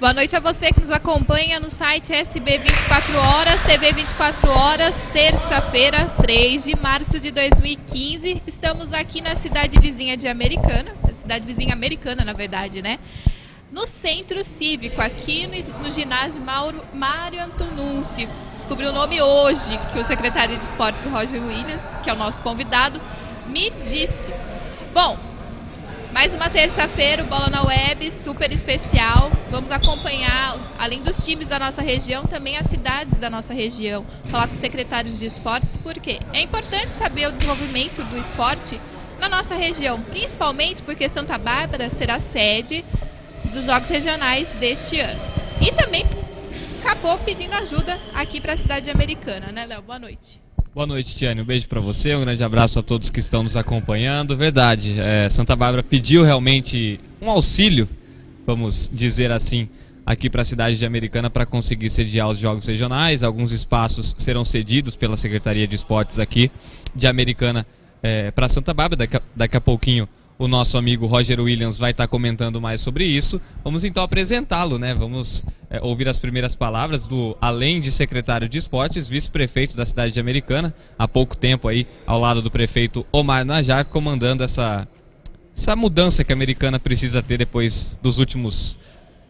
Boa noite a você que nos acompanha no site SB 24 Horas, TV 24 Horas, terça-feira, 3 de março de 2015. Estamos aqui na cidade vizinha de Americana, cidade vizinha americana, na verdade, né? No Centro Cívico, aqui no ginásio Mário Antonunzi. Descobri o nome hoje, que o secretário de Esportes, Roger Williams, que é o nosso convidado, me disse. Bom, mais uma terça-feira, o Bola na Web, super especial. Vamos acompanhar, além dos times da nossa região, também as cidades da nossa região. Falar com os secretários de esportes, porque é importante saber o desenvolvimento do esporte na nossa região, principalmente porque Santa Bárbara será sede dos Jogos Regionais deste ano. E também acabou pedindo ajuda aqui para a cidade americana, né, Léo? Boa noite. Boa noite, Tiane. Um beijo para você, um grande abraço a todos que estão nos acompanhando. Verdade, Santa Bárbara pediu realmente um auxílio, vamos dizer assim, aqui para a cidade de Americana para conseguir sediar os Jogos Regionais. Alguns espaços serão cedidos pela Secretaria de Esportes aqui de Americana para Santa Bárbara. Daqui a pouquinho o nosso amigo Roger Williams vai estar comentando mais sobre isso. Vamos então apresentá-lo, né? Vamos ouvir as primeiras palavras do, além de secretário de esportes, vice-prefeito da cidade de Americana, há pouco tempo aí, ao lado do prefeito Omar Najar, comandando essa mudança que a Americana precisa ter depois dos últimos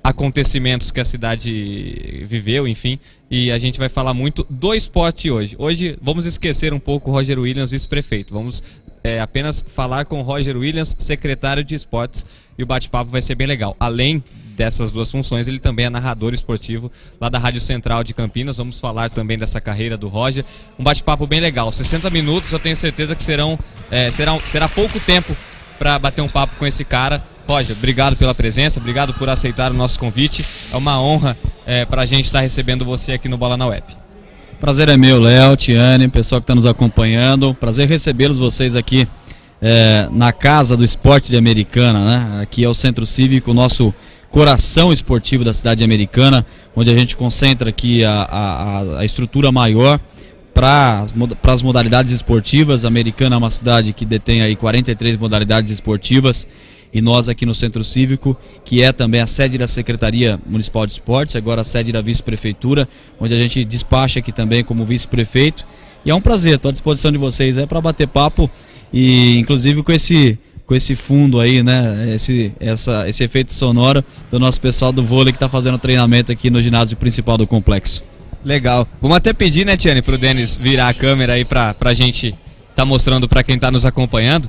acontecimentos que a cidade viveu, enfim, e a gente vai falar muito do esporte hoje. Hoje vamos esquecer um pouco o Roger Williams, vice-prefeito, vamos apenas falar com o Roger Williams, secretário de esportes, e o bate-papo vai ser bem legal. Além dessas duas funções, ele também é narrador esportivo lá da Rádio Central de Campinas. Vamos falar também dessa carreira do Roger. Um bate-papo bem legal, 60 minutos, eu tenho certeza que será pouco tempo para bater um papo com esse cara. Roger, obrigado pela presença, obrigado por aceitar o nosso convite. É uma honra para a gente estar recebendo você aqui no Bola na Web. Prazer é meu, Léo, Tiane, pessoal que está nos acompanhando. Prazer recebê-los vocês aqui na Casa do Esporte de Americana, né? Aqui é o Centro Cívico, o nosso coração esportivo da cidade de Americana, onde a gente concentra aqui a estrutura maior para as modalidades esportivas. A Americana é uma cidade que detém aí 43 modalidades esportivas. E nós aqui no Centro Cívico, que é também a sede da Secretaria Municipal de Esportes, agora a sede da Vice-Prefeitura, onde a gente despacha aqui também como vice-prefeito. E é um prazer, estou à disposição de vocês para bater papo, e inclusive com esse fundo aí, né, esse efeito sonoro do nosso pessoal do vôlei que está fazendo treinamento aqui no ginásio principal do complexo. Legal. Vamos até pedir, né, Tiane, para o Denis virar a câmera aí para a gente estar mostrando para quem está nos acompanhando.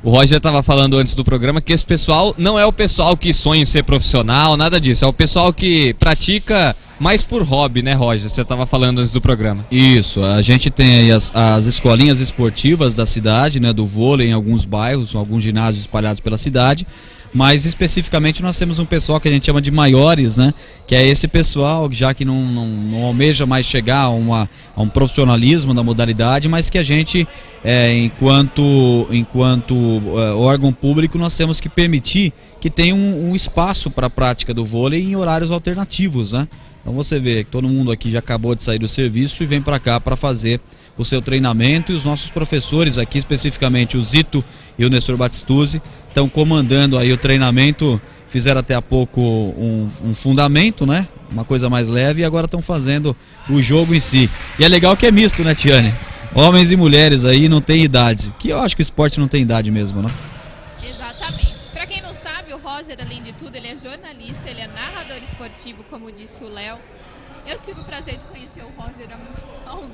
O Roger estava falando antes do programa que esse pessoal não é o pessoal que sonha em ser profissional, nada disso. É o pessoal que pratica mais por hobby, né, Roger? Você estava falando antes do programa. Isso, a gente tem aí as escolinhas esportivas da cidade, né, do vôlei em alguns bairros, alguns ginásios espalhados pela cidade. Mas especificamente nós temos um pessoal que a gente chama de maiores, né? Que é esse pessoal já que não almeja mais chegar a um profissionalismo da modalidade, mas que a gente, enquanto órgão público, nós temos que permitir que tenha um espaço para a prática do vôlei em horários alternativos, né? Então você vê que todo mundo aqui já acabou de sair do serviço e vem para cá para fazer o seu treinamento, e os nossos professores aqui, especificamente o Zito e o Nestor Batistuzzi, estão comandando aí o treinamento. Fizeram até há pouco um fundamento, né? Uma coisa mais leve, e agora estão fazendo o jogo em si. E é legal que é misto, né, Tiane? Homens e mulheres aí, não tem idade, que eu acho que o esporte não tem idade mesmo, né? Exatamente. Para quem não sabe, o Roger, além de tudo, ele é jornalista, ele é narrador esportivo, como disse o Léo. Eu tive o prazer de conhecer o Roger há alguns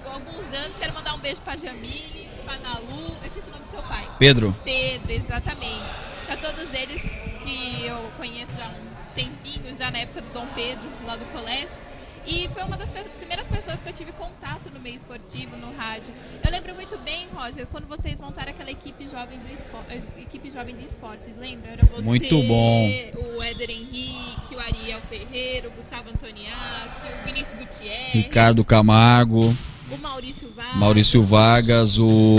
anos. Quero mandar um beijo para a Jamile, para a Nalu. Eu esqueci o nome do seu pai. Pedro. Pedro, exatamente. Para todos eles que eu conheço já há um tempinho, já na época do Dom Pedro, lá do colégio. E foi uma das primeiras pessoas que eu tive contato no meio esportivo, no rádio. Eu lembro muito bem, Roger, quando vocês montaram aquela equipe jovem de esportes, lembra? Era você, muito bom, o Éder Henrique, o Ariel Ferreira, o Gustavo Antoniassi, o Vinícius Gutierrez, Ricardo Camargo, o Maurício Vargas, o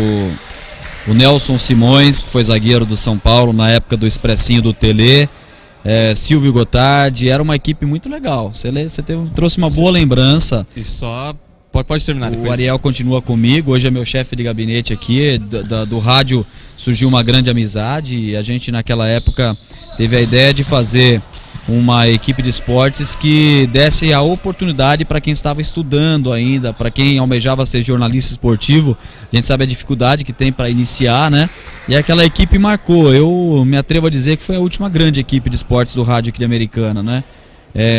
Nelson Simões, que foi zagueiro do São Paulo na época do Expressinho do Tele. Silvio Gotardi, era uma equipe muito legal. Você trouxe uma boa lembrança. E só pode terminar depois. O Ariel continua comigo, hoje é meu chefe de gabinete aqui. Do rádio surgiu uma grande amizade, e a gente naquela época teve a ideia de fazer uma equipe de esportes que desse a oportunidade para quem estava estudando ainda, para quem almejava ser jornalista esportivo. A gente sabe a dificuldade que tem para iniciar, né? E aquela equipe marcou. Eu me atrevo a dizer que foi a última grande equipe de esportes do rádio aqui de Americana, né?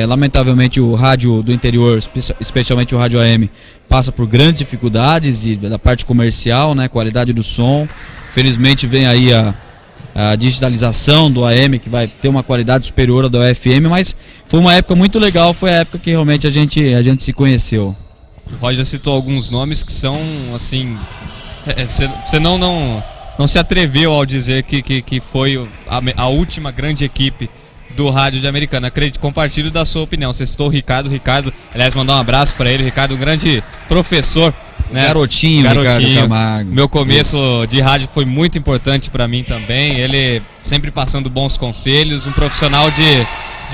Lamentavelmente o rádio do interior, especialmente o rádio AM, passa por grandes dificuldades da parte comercial, né? Qualidade do som. Felizmente vem aí a digitalização do AM, que vai ter uma qualidade superior à do FM, mas foi uma época muito legal, foi a época que realmente a gente se conheceu. O Roger citou alguns nomes que são, assim, você não se atreveu ao dizer que foi a última grande equipe do rádio de Americana. Acredito, compartilho da sua opinião. Você citou o Ricardo, aliás, mandar um abraço para ele, Ricardo, um grande professor, né? Garotinho, Ricardo Camargo. Meu começo de rádio foi muito importante para mim também. Ele sempre passando bons conselhos, um profissional de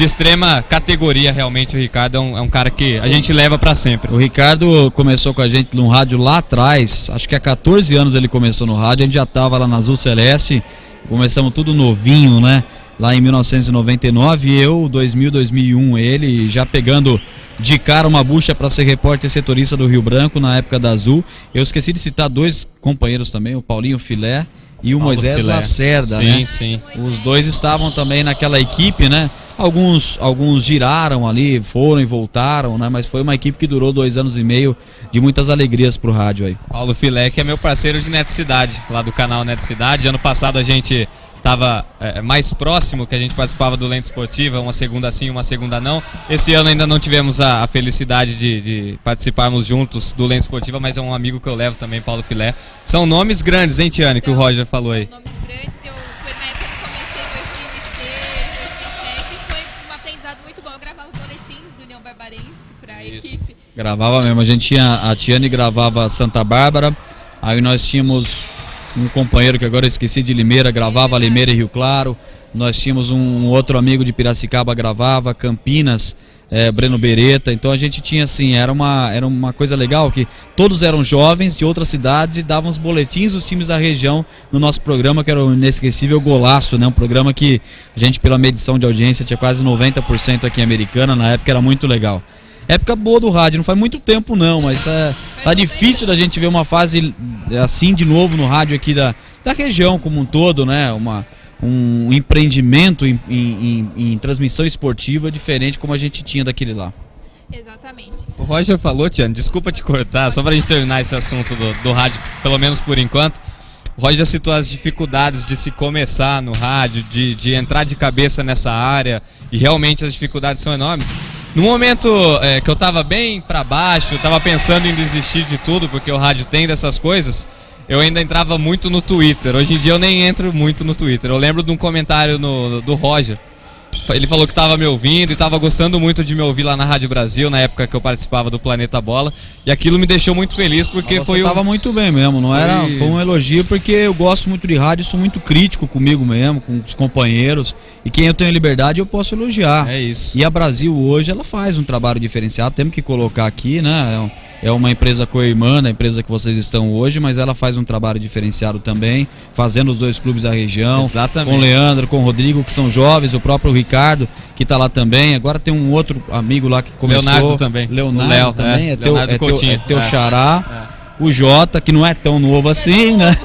extrema categoria, realmente. O Ricardo é um cara que a gente leva para sempre. O Ricardo começou com a gente no rádio lá atrás, acho que há 14 anos ele começou no rádio, a gente já estava lá na Azul Celeste, começamos tudo novinho, né? Lá em 1999, eu, 2000, 2001, ele já pegando de cara uma bucha para ser repórter setorista do Rio Branco na época da Azul. Eu esqueci de citar dois companheiros também, o Paulinho Filé e o Moisés Lacerda, né? Sim. Os dois estavam também naquela equipe, né? Alguns giraram ali, foram e voltaram, né? Mas foi uma equipe que durou 2 anos e meio de muitas alegrias pro rádio aí. Paulo Filé, que é meu parceiro de Neticidade, lá do canal Neticidade. Ano passado a gente estava mais próximo, que a gente participava do Lente Esportiva, uma segunda sim, uma segunda não. Esse ano ainda não tivemos a felicidade de participarmos juntos do Lente Esportiva, mas é um amigo que eu levo também, Paulo Filé. São nomes grandes, hein, Tiane, que o Roger falou aí. São nomes grandes, foi na época que comecei em 2006, 2007, foi um aprendizado muito bom. Eu gravava boletins do União Barbarense para a equipe. Gravava mesmo, a Tiane gravava Santa Bárbara, aí nós tínhamos um companheiro que agora eu esqueci, de Limeira, gravava Limeira e Rio Claro. Nós tínhamos um outro amigo de Piracicaba, gravava Campinas, Breno Beretta. Então a gente tinha assim, era uma coisa legal, que todos eram jovens de outras cidades e davam os boletins dos times da região no nosso programa, que era o inesquecível Golaço, né? Um programa que a gente, pela medição de audiência, tinha quase 90% aqui em Americana, na época era muito legal. Época boa do rádio, não faz muito tempo não, mas tá difícil da gente ver uma fase assim de novo no rádio aqui da região como um todo, né? Um empreendimento em transmissão esportiva diferente como a gente tinha daquele lá. Exatamente. O Roger falou, Tiane, desculpa te cortar, só pra gente terminar esse assunto do rádio, pelo menos por enquanto. O Roger citou as dificuldades de se começar no rádio, de entrar de cabeça nessa área, e realmente as dificuldades são enormes. No momento que eu estava bem para baixo, eu estava pensando em desistir de tudo, porque o rádio tem dessas coisas, eu ainda entrava muito no Twitter. Hoje em dia eu nem entro muito no Twitter. Eu lembro de um comentário do Roger. Ele falou que estava me ouvindo e estava gostando muito de me ouvir lá na Rádio Brasil, na época que eu participava do Planeta Bola. E aquilo me deixou muito feliz, porque você estava muito bem mesmo, não era? Foi um elogio, porque eu gosto muito de rádio, sou muito crítico comigo mesmo, com os companheiros. E quem eu tenho liberdade eu posso elogiar. É isso. E a Brasil hoje, ela faz um trabalho diferenciado, temos que colocar aqui, né? É uma empresa co-irmã da empresa que vocês estão hoje, mas ela faz um trabalho diferenciado também, fazendo os 2 clubes da região. Exatamente. Com o Leandro, com o Rodrigo, que são jovens, o próprio Ricardo, que está lá também. Agora tem um outro amigo lá que começou. Leonardo também. Leonardo também, teu xará. É. O Jota, que não é tão novo assim, né?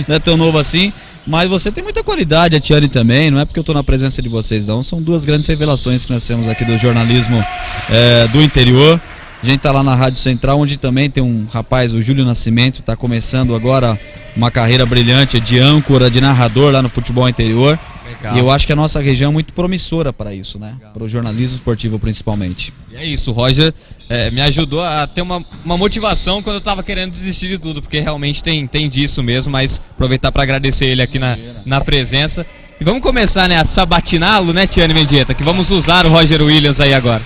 Não é tão novo assim. Mas você tem muita qualidade, a Tiane também, não é porque eu estou na presença de vocês não, são 2 grandes revelações que nós temos aqui do jornalismo do interior. A gente está lá na Rádio Central, onde também tem um rapaz, o Júlio Nascimento, está começando agora uma carreira brilhante de âncora, de narrador lá no futebol interior. Legal. E eu acho que a nossa região é muito promissora para isso, né? Para o jornalismo esportivo principalmente. E é isso, o Roger me ajudou a ter uma motivação quando eu estava querendo desistir de tudo, porque realmente tem disso mesmo, mas aproveitar para agradecer ele aqui na presença. E vamos começar, né, a sabatiná-lo, né, Tiane Mendieta, que vamos usar o Roger Williams aí agora.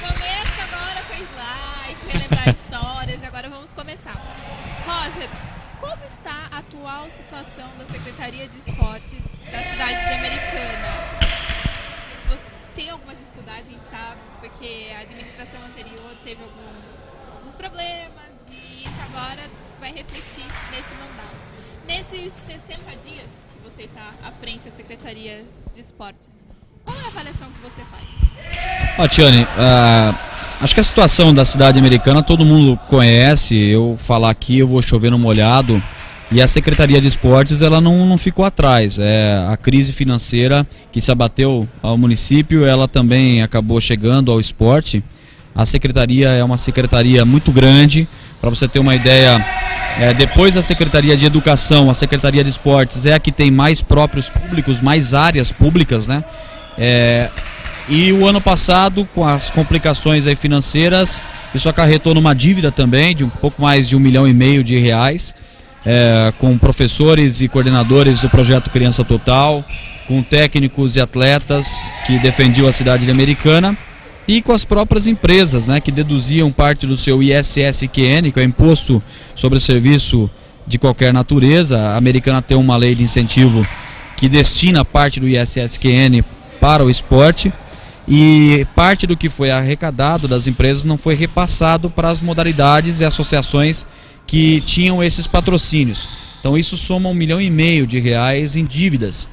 Relembrar histórias, e agora vamos começar. Roger, como está a atual situação da Secretaria de Esportes da cidade de Americana? Você tem algumas dificuldades, a gente sabe, porque a administração anterior teve alguns problemas e isso agora vai refletir nesse mandato. Nesses 60 dias que você está à frente da Secretaria de Esportes, qual é a avaliação que você faz? Ó, Tiane, acho que a situação da cidade americana todo mundo conhece. Eu falar aqui, eu vou chover no molhado. E a Secretaria de Esportes, ela não ficou atrás. A crise financeira que se abateu ao município, ela também acabou chegando ao esporte. A secretaria é uma secretaria muito grande. Para você ter uma ideia, depois da Secretaria de Educação, a Secretaria de Esportes é a que tem mais próprios públicos, mais áreas públicas, né? E o ano passado, com as complicações aí financeiras, isso acarretou numa dívida também de um pouco mais de R$1,5 milhão, com professores e coordenadores do projeto Criança Total, com técnicos e atletas que defendiam a cidade americana e com as próprias empresas, né, que deduziam parte do seu ISSQN, que é o Imposto sobre Serviço de Qualquer Natureza. A americana tem uma lei de incentivo que destina parte do ISSQN para o esporte. E parte do que foi arrecadado das empresas não foi repassado para as modalidades e associações que tinham esses patrocínios. Então isso soma R$1,5 milhão em dívidas.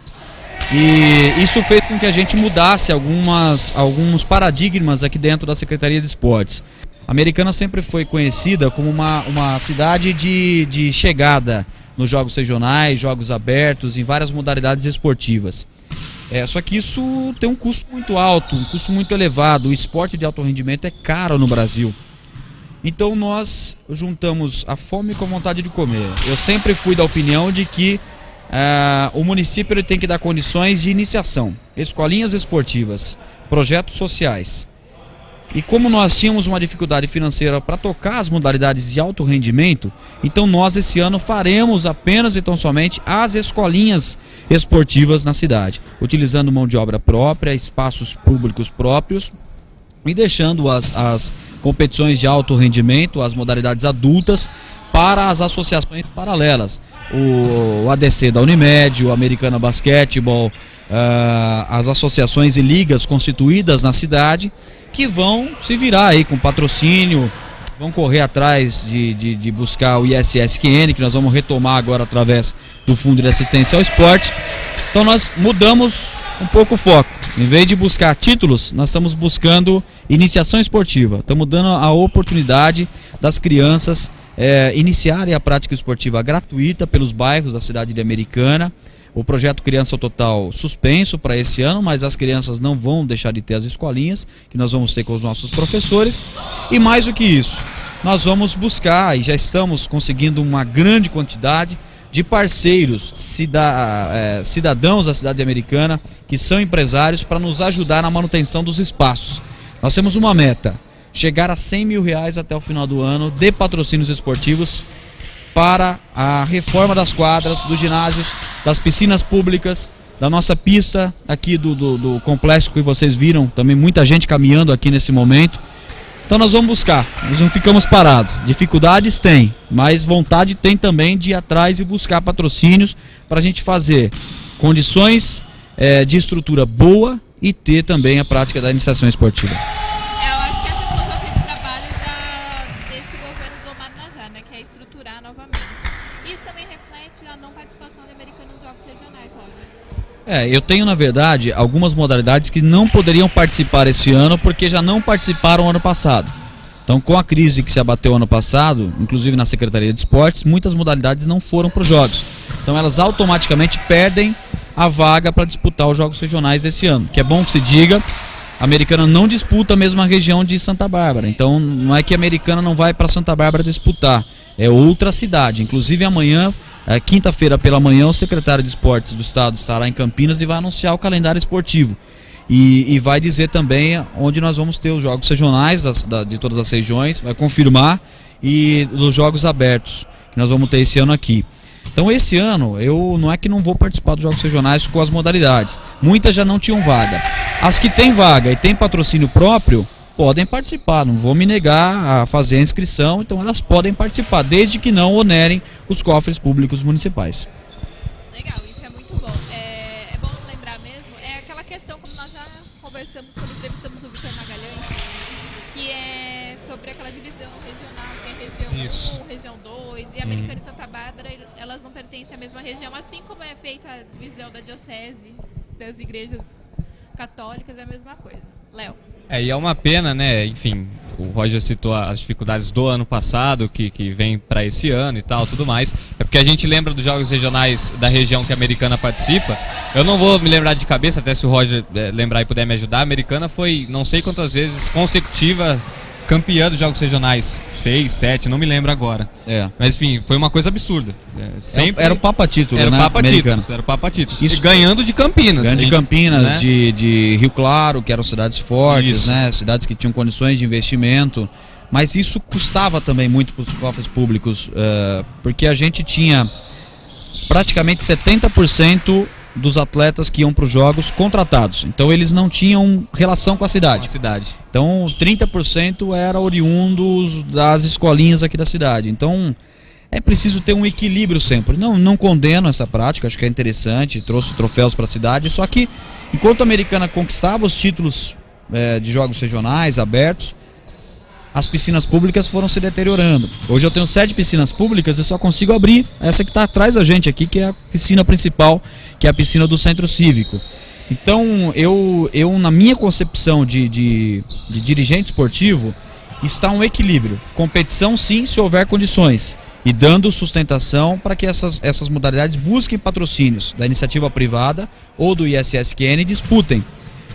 E isso fez com que a gente mudasse alguns paradigmas aqui dentro da Secretaria de Esportes. A Americana sempre foi conhecida como uma cidade de chegada nos jogos regionais, jogos abertos, em várias modalidades esportivas. Só que isso tem um custo muito alto, um custo muito elevado. O esporte de alto rendimento é caro no Brasil. Então nós juntamos a fome com a vontade de comer. Eu sempre fui da opinião de que o município ele tem que dar condições de iniciação, escolinhas esportivas, projetos sociais. E como nós tínhamos uma dificuldade financeira para tocar as modalidades de alto rendimento, então nós esse ano faremos apenas e tão somente as escolinhas esportivas na cidade, utilizando mão de obra própria, espaços públicos próprios e deixando as competições de alto rendimento, as modalidades adultas, para as associações paralelas. O ADC da Unimed, o Americana Basquetebol, as associações e ligas constituídas na cidade, que vão se virar aí com patrocínio, vão correr atrás de buscar o ISSQN, que nós vamos retomar agora através do Fundo de Assistência ao Esporte. Então nós mudamos um pouco o foco. Em vez de buscar títulos, nós estamos buscando iniciação esportiva. Estamos dando a oportunidade das crianças iniciarem a prática esportiva gratuita pelos bairros da cidade de Americana. O projeto Criança Total suspenso para esse ano, mas as crianças não vão deixar de ter as escolinhas, que nós vamos ter com os nossos professores. E mais do que isso, nós vamos buscar, e já estamos conseguindo uma grande quantidade de parceiros, cidadãos da cidade americana, que são empresários, para nos ajudar na manutenção dos espaços. Nós temos uma meta, chegar a R$100 mil até o final do ano de patrocínios esportivos para a reforma das quadras, dos ginásios, das piscinas públicas, da nossa pista aqui do complexo que vocês viram, também muita gente caminhando aqui nesse momento. Então nós vamos buscar, nós não ficamos parados. Dificuldades tem, mas vontade tem também de ir atrás e buscar patrocínios para a gente fazer condições de estrutura boa e ter também a prática da iniciação esportiva. Eu acho que essa filosofia de trabalho desse governo do Omar Najat, né, que é estruturar novamente. Isso também reflete a não participação da Americana nos jogos regionais, Roger. Eu tenho, na verdade, algumas modalidades que não poderiam participar esse ano porque já não participaram ano passado. Então, com a crise que se abateu ano passado, inclusive na Secretaria de Esportes, muitas modalidades não foram para os jogos. Então, elas automaticamente perdem a vaga para disputar os jogos regionais desse ano. Que é bom que se diga, a Americana não disputa a mesma região de Santa Bárbara. Então, não é que a Americana não vai para Santa Bárbara disputar, é outra cidade. Inclusive, amanhã, quinta-feira pela manhã, o secretário de Esportes do Estado estará em Campinas e vai anunciar o calendário esportivo. E vai dizer também onde nós vamos ter os jogos regionais de todas as regiões, vai confirmar, e dos jogos abertos que nós vamos ter esse ano aqui. Então esse ano, eu não é que não vou participar dos jogos regionais com as modalidades. Muitas já não tinham vaga. As que têm vaga e têm patrocínio próprio, podem participar, não vou me negar a fazer a inscrição, então elas podem participar, desde que não onerem os cofres públicos municipais. Legal, isso é muito bom. É bom lembrar mesmo, aquela questão, como nós já conversamos quando entrevistamos o Vitor Magalhães, que é sobre aquela divisão regional, que é região 1, região 2, e Americana e Santa Bárbara, elas não pertencem à mesma região, assim como é feita a divisão da diocese, das igrejas católicas é a mesma coisa. Léo. E é uma pena, né? Enfim, o Roger citou as dificuldades do ano passado, que vem para esse ano e tal, tudo mais. É porque a gente lembra dos jogos regionais da região que a Americana participa. Eu não vou me lembrar de cabeça, até se o Roger lembrar e puder me ajudar. A Americana foi, não sei quantas vezes, consecutiva campeã dos jogos regionais. 6, 7, não me lembro agora. Mas enfim, foi uma coisa absurda. Sempre era o Papa Título, era né? Era o Papa Título. Isso, ganhando de Campinas. Ganhando de Campinas, né? de Rio Claro, que eram cidades fortes, né? Cidades que tinham condições de investimento. Mas isso custava também muito para os cofres públicos, porque a gente tinha praticamente 70% dos atletas que iam para os jogos contratados. Então eles não tinham relação com a cidade. Então 30% era oriundos das escolinhas aqui da cidade. Então é preciso ter um equilíbrio sempre. Não condeno essa prática, acho que é interessante, trouxe troféus para a cidade. Só que enquanto a Americana conquistava os títulos de jogos regionais abertos, as piscinas públicas foram se deteriorando. Hoje eu tenho 7 piscinas públicas e só consigo abrir essa que está atrás da gente aqui, que é a piscina principal, que é a piscina do Centro Cívico. Então, eu na minha concepção de dirigente esportivo, está um equilíbrio. Competição sim, se houver condições. E dando sustentação para que essas modalidades busquem patrocínios da iniciativa privada ou do ISSQN e disputem.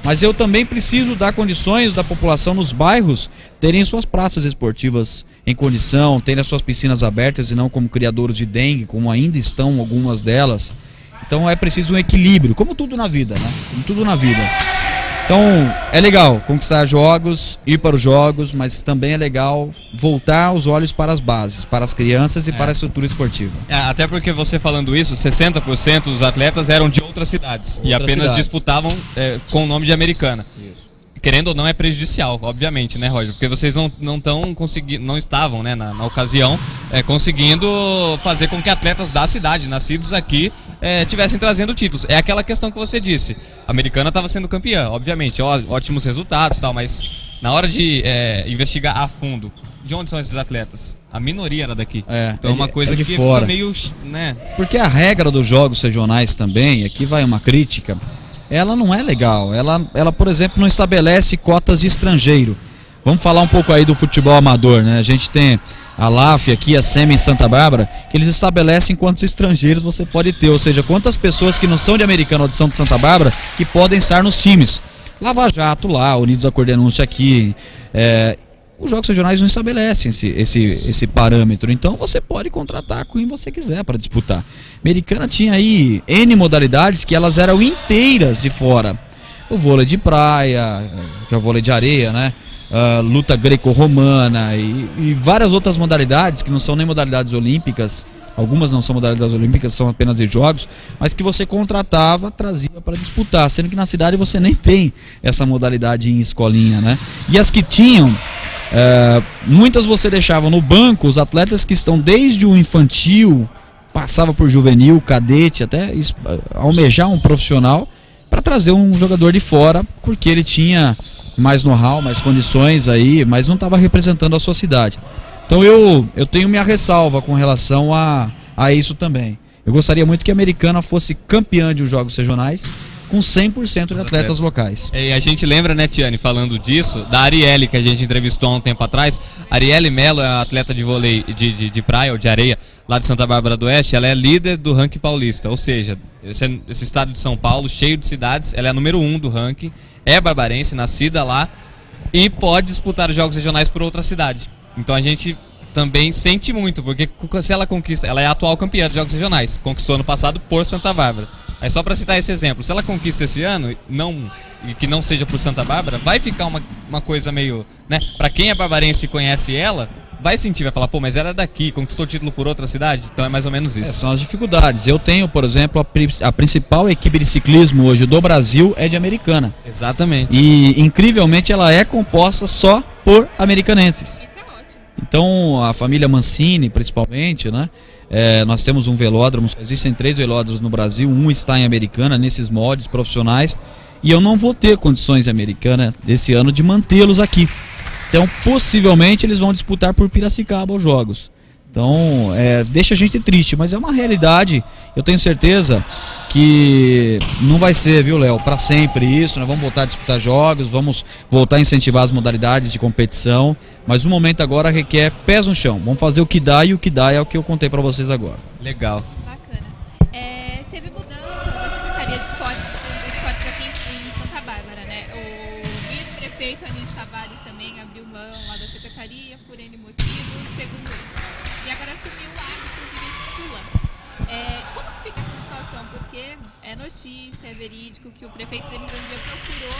Mas eu também preciso dar condições da população nos bairros terem suas praças esportivas em condição, terem as suas piscinas abertas e não como criadouros de dengue, como ainda estão algumas delas. Então é preciso um equilíbrio, como tudo na vida, né? Como tudo na vida. Então é legal conquistar jogos, ir para os jogos, mas também é legal voltar os olhos para as bases, para as crianças e para a estrutura esportiva. Até porque você falando isso, 60% dos atletas eram de outras cidades e apenas disputavam com o nome de Americana. Isso. Querendo ou não, é prejudicial, obviamente, né, Roger? Porque vocês não estavam, né, na ocasião, conseguindo fazer com que atletas da cidade, nascidos aqui, tivessem trazendo títulos. É aquela questão que você disse. A Americana estava sendo campeã, obviamente, ótimos resultados e tal, mas na hora de investigar a fundo, de onde são esses atletas? A minoria era daqui. Então é uma coisa de que fora. Fica meio, né? Porque a regra dos jogos regionais também, aqui vai uma crítica, ela não é legal. Ela, por exemplo, não estabelece cotas de estrangeiro. Vamos falar um pouco aí do futebol amador, né? A gente tem a LAF aqui, a SEMI em Santa Bárbara, que eles estabelecem quantos estrangeiros você pode ter, ou seja, quantas pessoas que não são de Americana ou de São de Santa Bárbara que podem estar nos times. Lava Jato lá, Unidos a Cordenúncio aqui. Os jogos regionais não estabelecem esse parâmetro, então você pode contratar quem você quiser para disputar. Americana tinha aí N modalidades que elas eram inteiras de fora. O vôlei de praia, que é o vôlei de areia, né? Luta greco-romana e várias outras modalidades que não são nem modalidades olímpicas. Algumas não são modalidades olímpicas, são apenas de jogos, mas que você contratava, trazia para disputar, sendo que na cidade você nem tem essa modalidade em escolinha, né? E as que tinham, muitas você deixava no banco os atletas que estão desde o infantil, passava por juvenil, cadete, até almejar um profissional, para trazer um jogador de fora, porque ele tinha mais know-how, mais condições aí, mas não estava representando a sua cidade. Então eu tenho minha ressalva com relação a isso também. Eu gostaria muito que a Americana fosse campeã de jogos regionais com 100% de atletas locais. E a gente lembra, né, Tiane, falando disso, da Arielle, que a gente entrevistou há um tempo atrás. Arielle Melo é atleta de vôlei de praia ou de areia lá de Santa Bárbara do Oeste. Ela é líder do ranking paulista, ou seja, esse estado de São Paulo, cheio de cidades, ela é a número 1 do ranking, é barbarense, nascida lá e pode disputar os jogos regionais por outra cidade. Então a gente também sente muito, porque se ela conquista, ela é a atual campeã dos jogos regionais, conquistou ano passado por Santa Bárbara. Aí só para citar esse exemplo, se ela conquista esse ano, e que não seja por Santa Bárbara, vai ficar uma coisa meio, né, para quem é barbarense e conhece ela, vai sentir, vai falar, pô, mas ela é daqui, conquistou o título por outra cidade, então é mais ou menos isso. São as dificuldades. Eu tenho, por exemplo, a principal equipe de ciclismo hoje do Brasil é de Americana. Exatamente. E incrivelmente ela é composta só por americanenses. Então a família Mancini, principalmente, né? Nós temos um velódromo, existem 3 velódromos no Brasil, um está em Americana, nesses moldes profissionais, e eu não vou ter condições Americana esse ano de mantê-los aqui. Então possivelmente eles vão disputar por Piracicaba os jogos. Então deixa a gente triste, mas é uma realidade. Eu tenho certeza que não vai ser, viu, Léo, para sempre isso. Nós vamos voltar a disputar jogos, vamos voltar a incentivar as modalidades de competição, mas o momento agora requer pés no chão. Vamos fazer o que dá, e o que dá é o que eu contei para vocês agora. Legal. Bacana. Teve mudança da Secretaria de Esportes aqui em Santa Bárbara, né? O vice-prefeito Anísio Tavares também abriu mão lá da secretaria por N motivos, segundo ele. E agora assumiu o árbitro Vinícius Sula. Como que fica essa situação? Porque é notícia, é verídico que o prefeito deles um dia procurou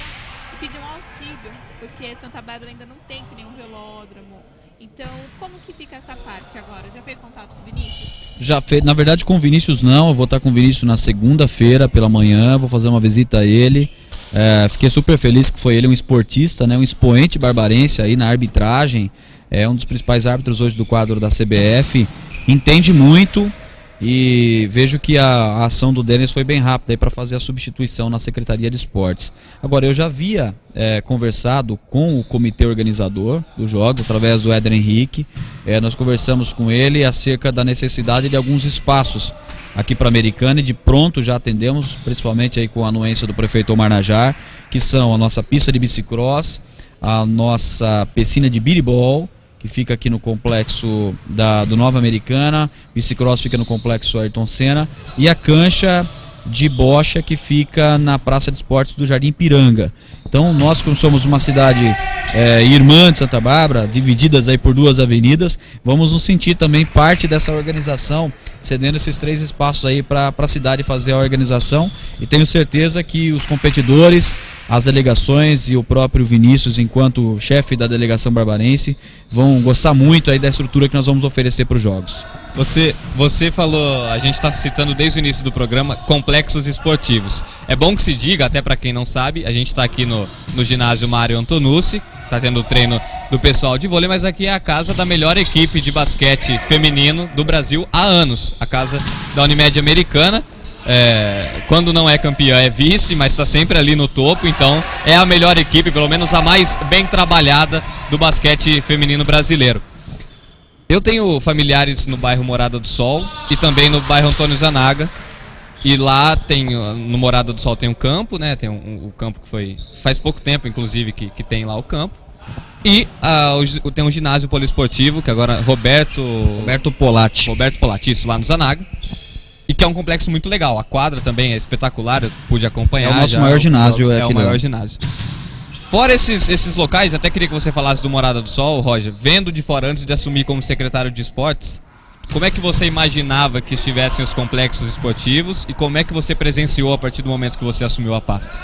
e pediu um auxílio, porque Santa Bárbara ainda não tem nenhum velódromo. Então, como que fica essa parte agora? Já fez contato com o Vinícius? Já fez, na verdade com o Vinícius não, eu vou estar com o Vinícius na segunda-feira pela manhã, vou fazer uma visita a ele. Fiquei super feliz que foi ele um esportista, né, um expoente barbarense aí na arbitragem, é um dos principais árbitros hoje do quadro da CBF, entende muito. E vejo que a ação do Denis foi bem rápida para fazer a substituição na Secretaria de Esportes. Agora, eu já havia conversado com o comitê organizador do jogo, através do Éder Henrique. Nós conversamos com ele acerca da necessidade de alguns espaços aqui para a Americana, e de pronto já atendemos, principalmente aí com a anuência do prefeito Omar Najar, que são a nossa pista de bicicross, a nossa piscina de biribol, que fica aqui no complexo do Nova Americana, bicicross fica no complexo Ayrton Senna, e a cancha de bocha que fica na Praça de Esportes do Jardim Piranga. Então nós, como somos uma cidade irmã de Santa Bárbara, divididas aí por duas avenidas, vamos nos sentir também parte dessa organização, cedendo esses 3 espaços aí para a cidade fazer a organização, e tenho certeza que os competidores, as delegações e o próprio Vinícius, enquanto chefe da delegação barbarense, vão gostar muito aí da estrutura que nós vamos oferecer para os jogos. Você falou, a gente está citando desde o início do programa, complexos esportivos. É bom que se diga, até para quem não sabe, a gente está aqui no ginásio Mário Antonucci, está tendo o treino do pessoal de vôlei, mas aqui é a casa da melhor equipe de basquete feminino do Brasil há anos, a casa da Unimed Americana. Quando não é campeã é vice, mas está sempre ali no topo, então é a melhor equipe, pelo menos a mais bem trabalhada do basquete feminino brasileiro. Eu tenho familiares no bairro Morada do Sol e também no bairro Antônio Zanaga, e lá no Morada do Sol tem um campo, né? Tem o campo que foi faz pouco tempo, inclusive, que tem lá o campo. E tem um ginásio poliesportivo, que agora Roberto Polatti, isso, lá no Zanaga. E que é um complexo muito legal. A quadra também é espetacular, eu pude acompanhar. É o nosso maior ginásio. É o maior ginásio. Fora esses locais, até queria que você falasse do Morada do Sol, Roger, vendo de fora antes de assumir como secretário de esportes, como é que você imaginava que estivessem os complexos esportivos e como é que você presenciou a partir do momento que você assumiu a pasta?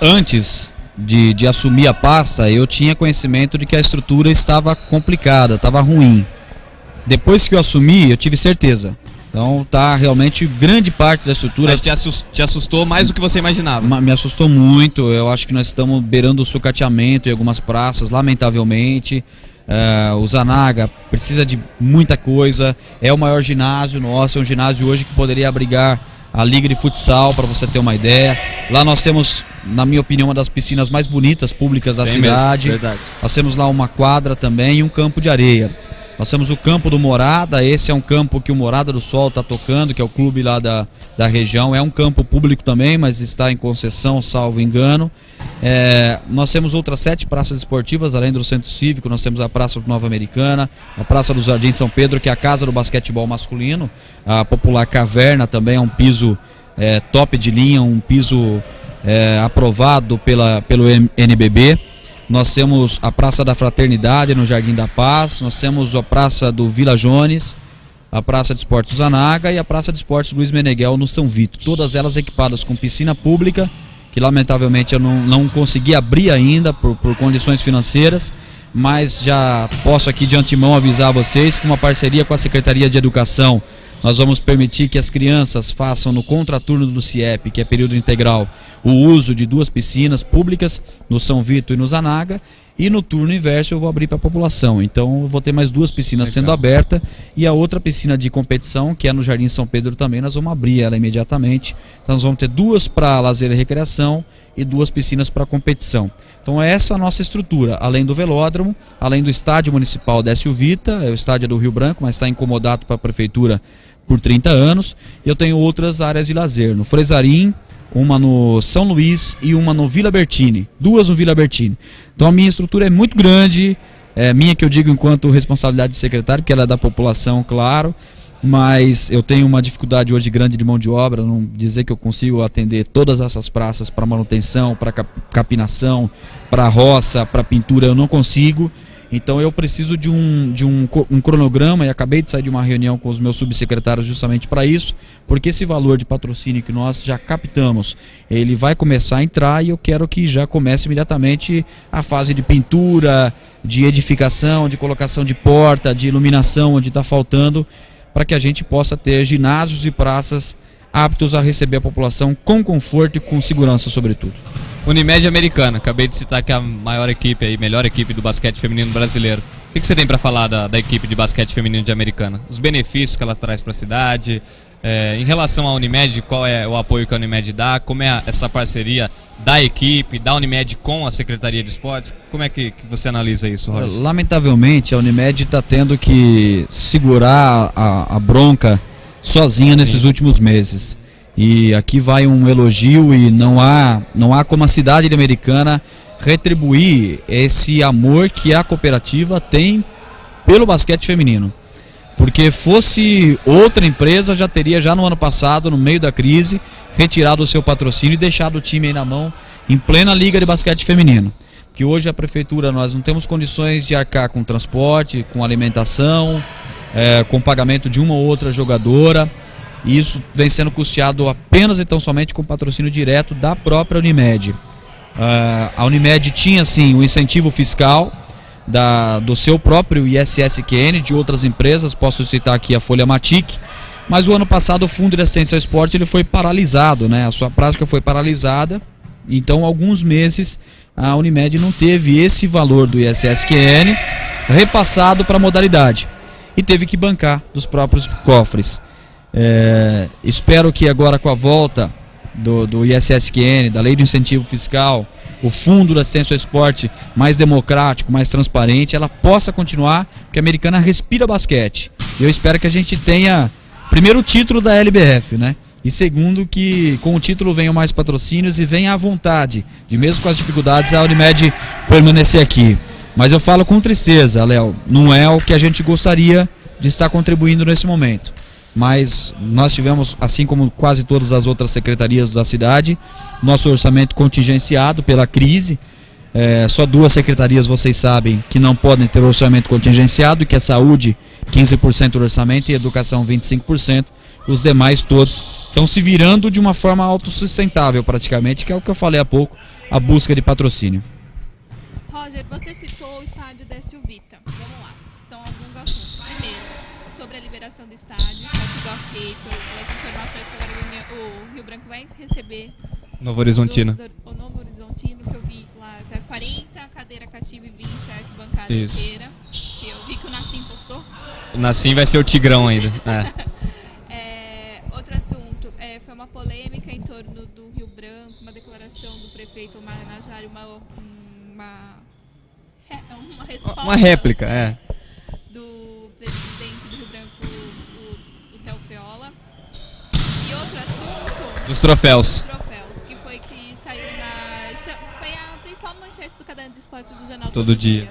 Antes de assumir a pasta, eu tinha conhecimento de que a estrutura estava complicada, estava ruim. Depois que eu assumi, eu tive certeza. Então tá realmente grande parte da estrutura. Mas te assustou mais do que você imaginava? Me assustou muito. Eu acho que nós estamos beirando o sucateamento em algumas praças, lamentavelmente. O Zanaga precisa de muita coisa. É o maior ginásio nosso, é um ginásio hoje que poderia abrigar a Liga de Futsal, para você ter uma ideia. Lá nós temos, na minha opinião, uma das piscinas mais bonitas públicas da cidade. Mesmo, verdade. Nós temos lá uma quadra também e um campo de areia. Nós temos o campo do Morada, esse é um campo que o Morada do Sol está tocando, que é o clube lá da região. É um campo público também, mas está em concessão, salvo engano. Nós temos outras 7 praças esportivas, além do Centro Cívico. Nós temos a Praça do Nova Americana, a Praça do Jardim São Pedro, que é a casa do basquetebol masculino. A popular Caverna também é um piso top de linha, um piso aprovado pelo NBB. Nós temos a Praça da Fraternidade no Jardim da Paz, nós temos a Praça do Vila Jones, a Praça de Esportes do Zanaga e a Praça de Esportes Luiz Meneghel no São Vito. Todas elas equipadas com piscina pública, que lamentavelmente eu não consegui abrir ainda por condições financeiras, mas já posso aqui de antemão avisar vocês que uma parceria com a Secretaria de Educação, nós vamos permitir que as crianças façam no contraturno do CIEP, que é período integral, o uso de 2 piscinas públicas, no São Vito e no Zanaga, e no turno inverso eu vou abrir para a população. Então eu vou ter mais 2 piscinas sendo abertas, e a outra piscina de competição, que é no Jardim São Pedro também, nós vamos abrir ela imediatamente. Então nós vamos ter 2 para lazer e recreação e 2 piscinas para competição. Então essa é a nossa estrutura, além do velódromo, além do estádio municipal Décio Vita, é o estádio do Rio Branco, mas está incomodado para a prefeitura por 30 anos, e eu tenho outras áreas de lazer, no Fresarim, uma no São Luís e uma no Vila Bertini, 2 no Vila Bertini. Então a minha estrutura é muito grande, minha que eu digo enquanto responsabilidade de secretário, que ela é da população, claro, mas eu tenho uma dificuldade hoje grande de mão de obra, não dizer que eu consigo atender todas essas praças para manutenção, para capinação, para roça, para pintura, eu não consigo. Então eu preciso de um cronograma, e acabei de sair de uma reunião com os meus subsecretários justamente para isso, porque esse valor de patrocínio que nós já captamos, ele vai começar a entrar, e eu quero que já comece imediatamente a fase de pintura, de edificação, de colocação de porta, de iluminação, onde está faltando, para que a gente possa ter ginásios e praças aptos a receber a população com conforto e com segurança, sobretudo. Unimed Americana, acabei de citar que é a maior equipe aí, melhor equipe do basquete feminino brasileiro. O que você tem para falar da equipe de basquete feminino de Americana? Os benefícios que ela traz para a cidade, em relação à Unimed, qual é o apoio que a Unimed dá, como é essa parceria da equipe, da Unimed com a Secretaria de Esportes, como é que você analisa isso, Roger? Lamentavelmente a Unimed está tendo que segurar a bronca sozinha nesses últimos meses. E aqui vai um elogio, e não há como a cidade de Americana retribuir esse amor que a cooperativa tem pelo basquete feminino. Porque fosse outra empresa, já teria no ano passado, no meio da crise, retirado o seu patrocínio e deixado o time aí na mão, em plena liga de basquete feminino. Que hoje a prefeitura, nós não temos condições de arcar com transporte, com alimentação, com pagamento de uma ou outra jogadora. E isso vem sendo custeado apenas e tão somente com patrocínio direto da própria Unimed. A Unimed tinha sim o incentivo fiscal do seu próprio ISSQN, de outras empresas, posso citar aqui a Folha Matic, mas o ano passado o Fundo de Assistência ao Esporte ele foi paralisado, né? A sua prática foi paralisada, então alguns meses a Unimed não teve esse valor do ISSQN repassado para a modalidade e teve que bancar dos próprios cofres. Espero que agora, com a volta do ISSQN, da Lei do Incentivo Fiscal, o Fundo da Assistência ao Esporte mais democrático, mais transparente, ela possa continuar, porque a Americana respira basquete. Eu espero que a gente tenha, primeiro, o título da LBF, né? E segundo, que com o título venham mais patrocínios e venha a vontade de, mesmo com as dificuldades, a Unimed permanecer aqui. Mas eu falo com tristeza, Léo, não é o que a gente gostaria de estar contribuindo nesse momento. Mas nós tivemos, assim como quase todas as outras secretarias da cidade, nosso orçamento contingenciado pela crise. Só 2 secretarias, vocês sabem, que não podem ter orçamento contingenciado, que é saúde, 15% do orçamento, e educação, 25%. Os demais todos estão se virando de uma forma autossustentável praticamente, que é o que eu falei há pouco, a busca de patrocínio. Roger, você citou o estádio Décio Vita. Vamos lá, são alguns assuntos. Primeiro, sobre a liberação do estádio, está tudo ok, pelas informações que agora o Rio Branco vai receber. Novo Horizontino. O Novo Horizontino, que eu vi lá, tá 40 cadeira cativa e 20 arquibancada inteira. Que eu vi que o Nassim postou. O Nassim vai ser o Tigrão ainda. Outro assunto, foi uma polêmica em torno do Rio Branco, uma declaração do prefeito Omar Najari, uma resposta. Uma réplica, do presidente do Rio Branco, o Theo Feola. E outro assunto... Dos troféus. Que foi que saiu foi a principal manchete do Caderno de Esportes do Jornal Todo Dia.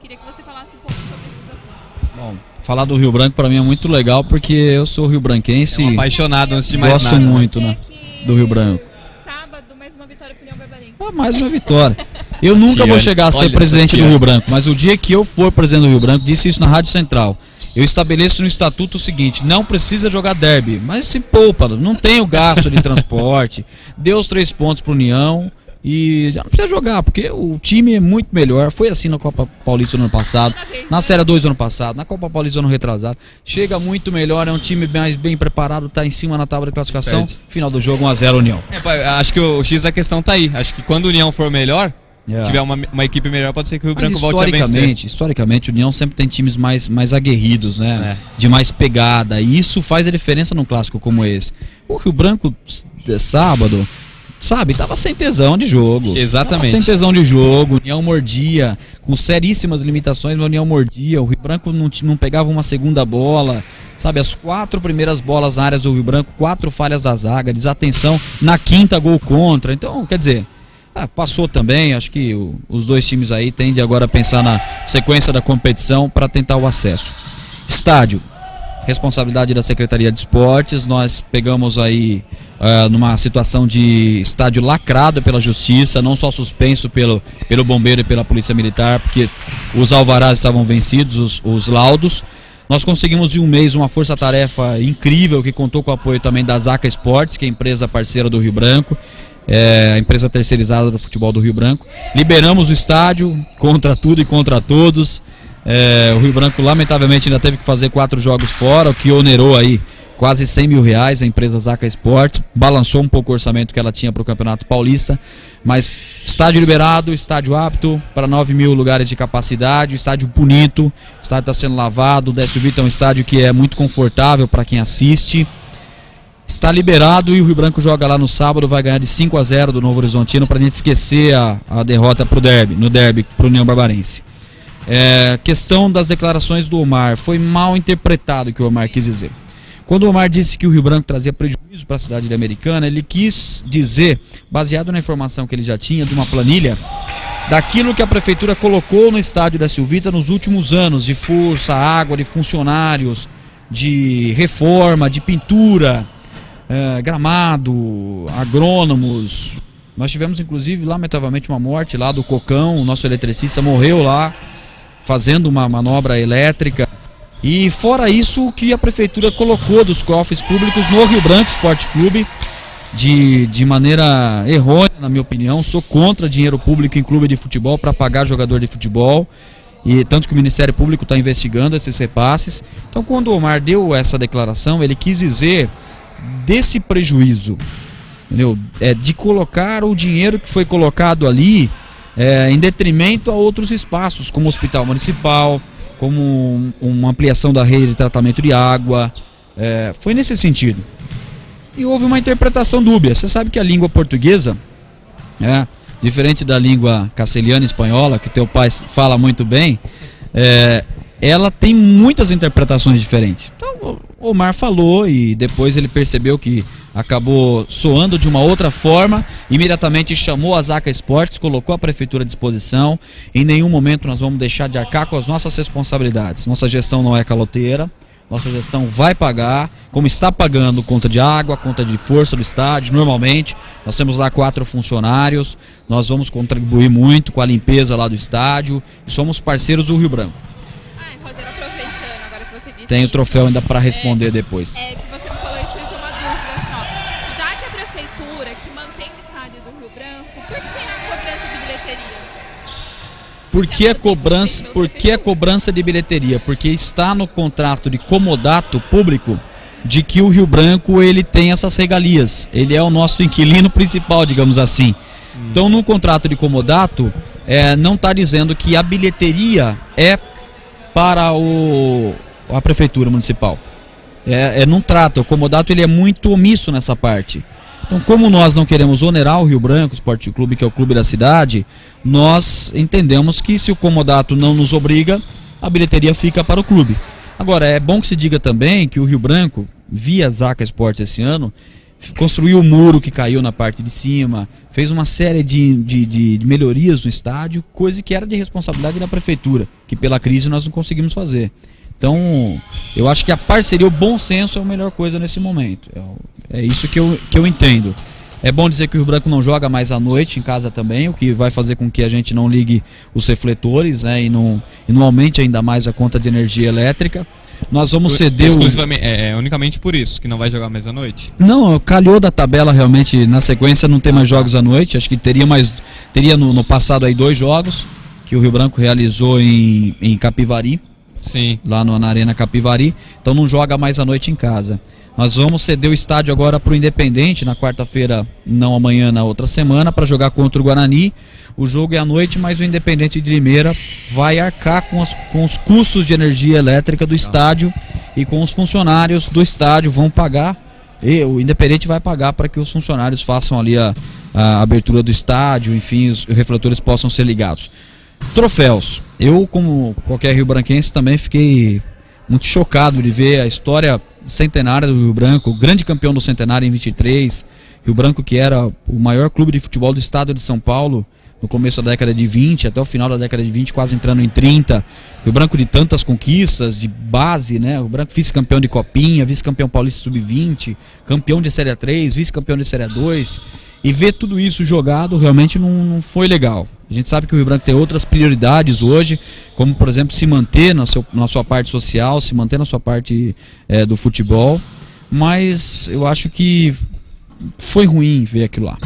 Queria que você falasse um pouco sobre esses assuntos. Bom, falar do Rio Branco para mim é muito legal, porque eu sou rio-branquense. Apaixonado antes de mais nada. Gosto muito, né, do Rio Branco. Sábado, mais uma vitória para o União Barbarense. Mais uma vitória. Eu nunca vou chegar a ser presidente do Rio Branco, mas o dia que eu for presidente do Rio Branco, disse isso na Rádio Central, eu estabeleço no estatuto o seguinte: não precisa jogar derby, mas se poupa, não tem o gasto de transporte, dê os 3 pontos para a União e já não precisa jogar, porque o time é muito melhor. Foi assim na Copa Paulista no ano passado, na Série 2 no ano passado, na Copa Paulista no ano retrasado. Chega muito melhor, é um time mais bem preparado, está em cima na tábua de classificação. Final do jogo 1-0 União. Acho que o X da questão tá aí. Acho que quando o União for melhor, tiver uma equipe melhor, pode ser que o Rio Branco volte a vencer. Historicamente, o União sempre tem times mais aguerridos, né? De mais pegada. E isso faz a diferença num clássico como esse. O Rio Branco, sábado, sabe, tava sem tesão de jogo. Exatamente. Tava sem tesão de jogo, o União mordia, com seríssimas limitações, mas o União mordia, o Rio Branco não pegava uma segunda bola, sabe, as 4 primeiras bolas na área do Rio Branco, 4 falhas da zaga, desatenção, na quinta gol contra, então, quer dizer, passou também, acho que os dois times aí tendem agora a pensar na sequência da competição para tentar o acesso. Estádio, responsabilidade da Secretaria de Esportes, nós pegamos aí numa situação de estádio lacrado pela Justiça, não só suspenso pelo Bombeiro e pela Polícia Militar, porque os alvarás estavam vencidos, os laudos. Nós conseguimos em um mês uma força-tarefa incrível que contou com o apoio também da Zaca Esportes, que é a empresa parceira do Rio Branco, a empresa terceirizada do futebol do Rio Branco. Liberamos o estádio contra tudo e contra todos. O Rio Branco lamentavelmente ainda teve que fazer 4 jogos fora, o que onerou aí quase R$100 mil, a empresa Zaca Esportes, balançou um pouco o orçamento que ela tinha para o Campeonato Paulista, mas estádio liberado, estádio apto para 9 mil lugares de capacidade, estádio bonito, o estádio está sendo lavado, o Décio Vita é um estádio que é muito confortável para quem assiste, está liberado e o Rio Branco joga lá no sábado, vai ganhar de 5-0 do Novo Horizontino para a gente esquecer a derrota no derby para o União Barbarense. Questão das declarações do Omar, foi mal interpretado o que o Omar quis dizer. Quando o Omar disse que o Rio Branco trazia prejuízo para a cidade Americana, ele quis dizer, baseado na informação que ele já tinha de uma planilha, daquilo que a prefeitura colocou no estádio da Silvita nos últimos anos, de força, água, de funcionários, de reforma, de pintura, gramado, agrônomos. Nós tivemos inclusive lamentavelmente uma morte lá do Cocão, o nosso eletricista morreu lá fazendo uma manobra elétrica. E fora isso, o que a prefeitura colocou dos cofres públicos no Rio Branco Esporte Clube, de maneira errônea, na minha opinião. Sou contra dinheiro público em clube de futebol para pagar jogador de futebol, e tanto que o Ministério Público está investigando esses repasses. Então, quando o Omar deu essa declaração, ele quis dizer desse prejuízo, entendeu? De colocar o dinheiro que foi colocado ali em detrimento a outros espaços, como o Hospital Municipal, como uma ampliação da rede de tratamento de água, foi nesse sentido. E houve uma interpretação dúbia. Você sabe que a língua portuguesa, diferente da língua castelhana e espanhola, que teu pai fala muito bem, ela tem muitas interpretações diferentes. Então o Omar falou e depois ele percebeu que acabou soando de uma outra forma, imediatamente chamou a Zaca Esportes, colocou a prefeitura à disposição. Em nenhum momento nós vamos deixar de arcar com as nossas responsabilidades. Nossa gestão não é caloteira, nossa gestão vai pagar, como está pagando conta de água, conta de força do estádio, normalmente. Nós temos lá 4 funcionários, nós vamos contribuir muito com a limpeza lá do estádio e somos parceiros do Rio Branco. Rogério, aproveitando agora que você disse... Tem o troféu ainda para responder depois. Que você me falou isso, surgiu uma dúvida só. Já que a prefeitura que mantém o estádio do Rio Branco, por que a cobrança de bilheteria? Por que a cobrança de bilheteria? Porque está no contrato de comodato público de que o Rio Branco ele tem essas regalias. Ele é o nosso inquilino principal, digamos assim. Então, no contrato de comodato, não está dizendo que a bilheteria é para a prefeitura municipal. Não trata, o comodato ele é muito omisso nessa parte. Então, como nós não queremos onerar o Rio Branco Esporte Clube, que é o clube da cidade, nós entendemos que se o comodato não nos obriga, a bilheteria fica para o clube. Agora, é bom que se diga também que o Rio Branco, via Zaca Esportes esse ano, construiu o muro que caiu na parte de cima, fez uma série de melhorias no estádio, coisa que era de responsabilidade da prefeitura, que pela crise nós não conseguimos fazer. Então, eu acho que a parceria, o bom senso é a melhor coisa nesse momento. É isso que eu entendo. É bom dizer que o Rio Branco não joga mais à noite em casa também, o que vai fazer com que a gente não ligue os refletores, né, e não aumente ainda mais a conta de energia elétrica. Nós vamos ceder unicamente por isso, que não vai jogar mais à noite? Não, calhou da tabela realmente, na sequência não tem mais jogos à noite, acho que teria no passado aí 2 jogos, que o Rio Branco realizou em Capivari. Sim. Lá na Arena Capivari, então não joga mais à noite em casa. Nós vamos ceder o estádio agora para o Independente, na quarta-feira, não amanhã, na outra semana, para jogar contra o Guarani. O jogo é à noite, mas o Independente de Limeira vai arcar com os custos de energia elétrica do estádio e com os funcionários do estádio vão pagar E o Independente vai pagar para que os funcionários façam ali a abertura do estádio, enfim, os refletores possam ser ligados. Troféus. Eu, como qualquer rio-branquense, também fiquei muito chocado de ver a história centenária do Rio Branco, o grande campeão do centenário em 23, Rio Branco, que era o maior clube de futebol do estado de São Paulo, no começo da década de 20, até o final da década de 20, quase entrando em 30. Rio Branco de tantas conquistas, de base, né? Rio Branco vice-campeão de Copinha, vice-campeão paulista sub-20, campeão de Série 3, vice-campeão de Série 2. E ver tudo isso jogado realmente não foi legal. A gente sabe que o Rio Branco tem outras prioridades hoje, como, por exemplo, se manter na sua parte social, se manter na sua parte do futebol. Mas eu acho que foi ruim ver aquilo lá.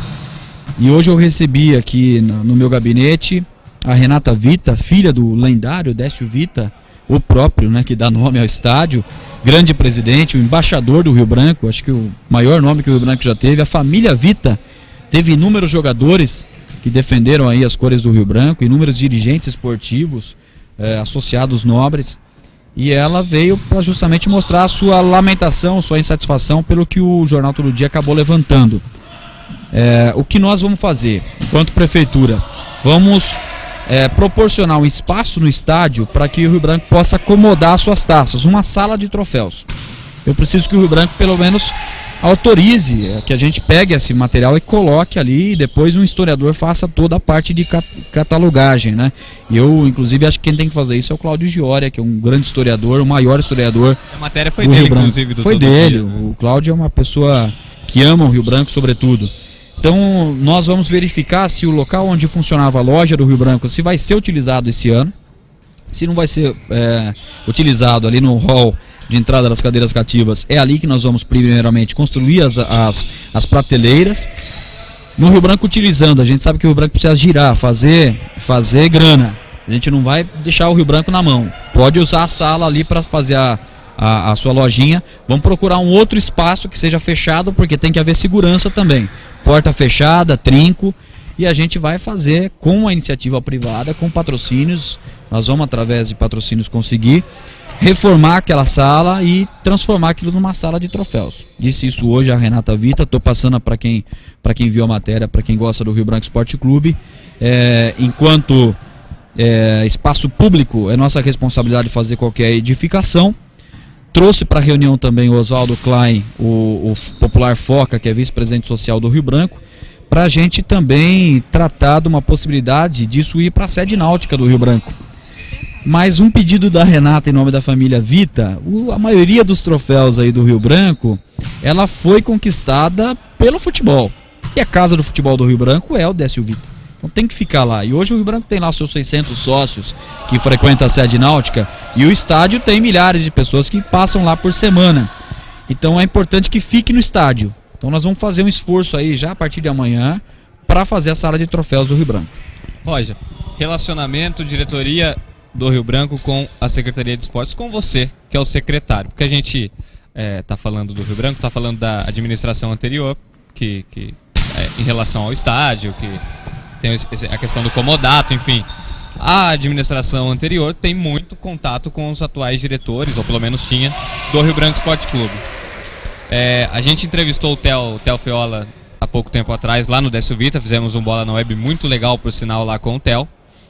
E hoje eu recebi aqui no meu gabinete a Renata Vita, filha do lendário Décio Vita, o próprio, né, que dá nome ao estádio, grande presidente, o embaixador do Rio Branco, acho que o maior nome que o Rio Branco já teve. A família Vita teve inúmeros jogadores que defenderam aí as cores do Rio Branco, inúmeros dirigentes esportivos, associados nobres, e ela veio para justamente mostrar a sua lamentação, sua insatisfação pelo que o Jornal Todo Dia acabou levantando. O que nós vamos fazer enquanto prefeitura? Vamos proporcionar um espaço no estádio para que o Rio Branco possa acomodar suas taças, uma sala de troféus. Eu preciso que o Rio Branco pelo menos autorize que a gente pegue esse material e coloque ali, e depois um historiador faça toda a parte de catalogagem, né? Eu, inclusive, acho que quem tem que fazer isso é o Cláudio Gioria, que é um grande historiador, o maior historiador. A matéria foi dele, inclusive. Foi dele. O Cláudio é uma pessoa que ama o Rio Branco, sobretudo. Então, nós vamos verificar se o local onde funcionava a loja do Rio Branco, se vai ser utilizado esse ano. Se não vai ser utilizado ali no hall de entrada das cadeiras cativas, é ali que nós vamos primeiramente construir as prateleiras. No Rio Branco utilizando, a gente sabe que o Rio Branco precisa girar, fazer grana. A gente não vai deixar o Rio Branco na mão. Pode usar a sala ali para fazer a sua lojinha. Vamos procurar um outro espaço que seja fechado, porque tem que haver segurança também. Porta fechada, trinco. E a gente vai fazer com a iniciativa privada, com patrocínios. Nós vamos, através de patrocínios, conseguir reformar aquela sala e transformar aquilo numa sala de troféus. Disse isso hoje a Renata Vita. Estou passando para quem viu a matéria, para quem gosta do Rio Branco Esporte Clube. Enquanto espaço público, é nossa responsabilidade fazer qualquer edificação. Trouxe para a reunião também o Oswaldo Klein, o popular Foca, que é vice-presidente social do Rio Branco, para a gente também tratar de uma possibilidade disso ir para a sede náutica do Rio Branco. Mas um pedido da Renata em nome da família Vita: a maioria dos troféus aí do Rio Branco, ela foi conquistada pelo futebol. E a casa do futebol do Rio Branco é o Décio Vita. Então tem que ficar lá. E hoje o Rio Branco tem lá seus 600 sócios que frequentam a sede náutica, e o estádio tem milhares de pessoas que passam lá por semana. Então é importante que fique no estádio. Então nós vamos fazer um esforço aí já a partir de amanhã para fazer a sala de troféus do Rio Branco. Roger, relacionamento, diretoria do Rio Branco com a Secretaria de Esportes, com você, que é o secretário. Porque a gente está falando do Rio Branco, está falando da administração anterior, que em relação ao estádio, que tem a questão do comodato, enfim. A administração anterior tem muito contato com os atuais diretores, ou pelo menos tinha, do Rio Branco Esporte Clube. A gente entrevistou o Theo Feola há pouco tempo atrás, lá no Décio Vita, fizemos um Bola na Web muito legal, por sinal, lá com o Theo,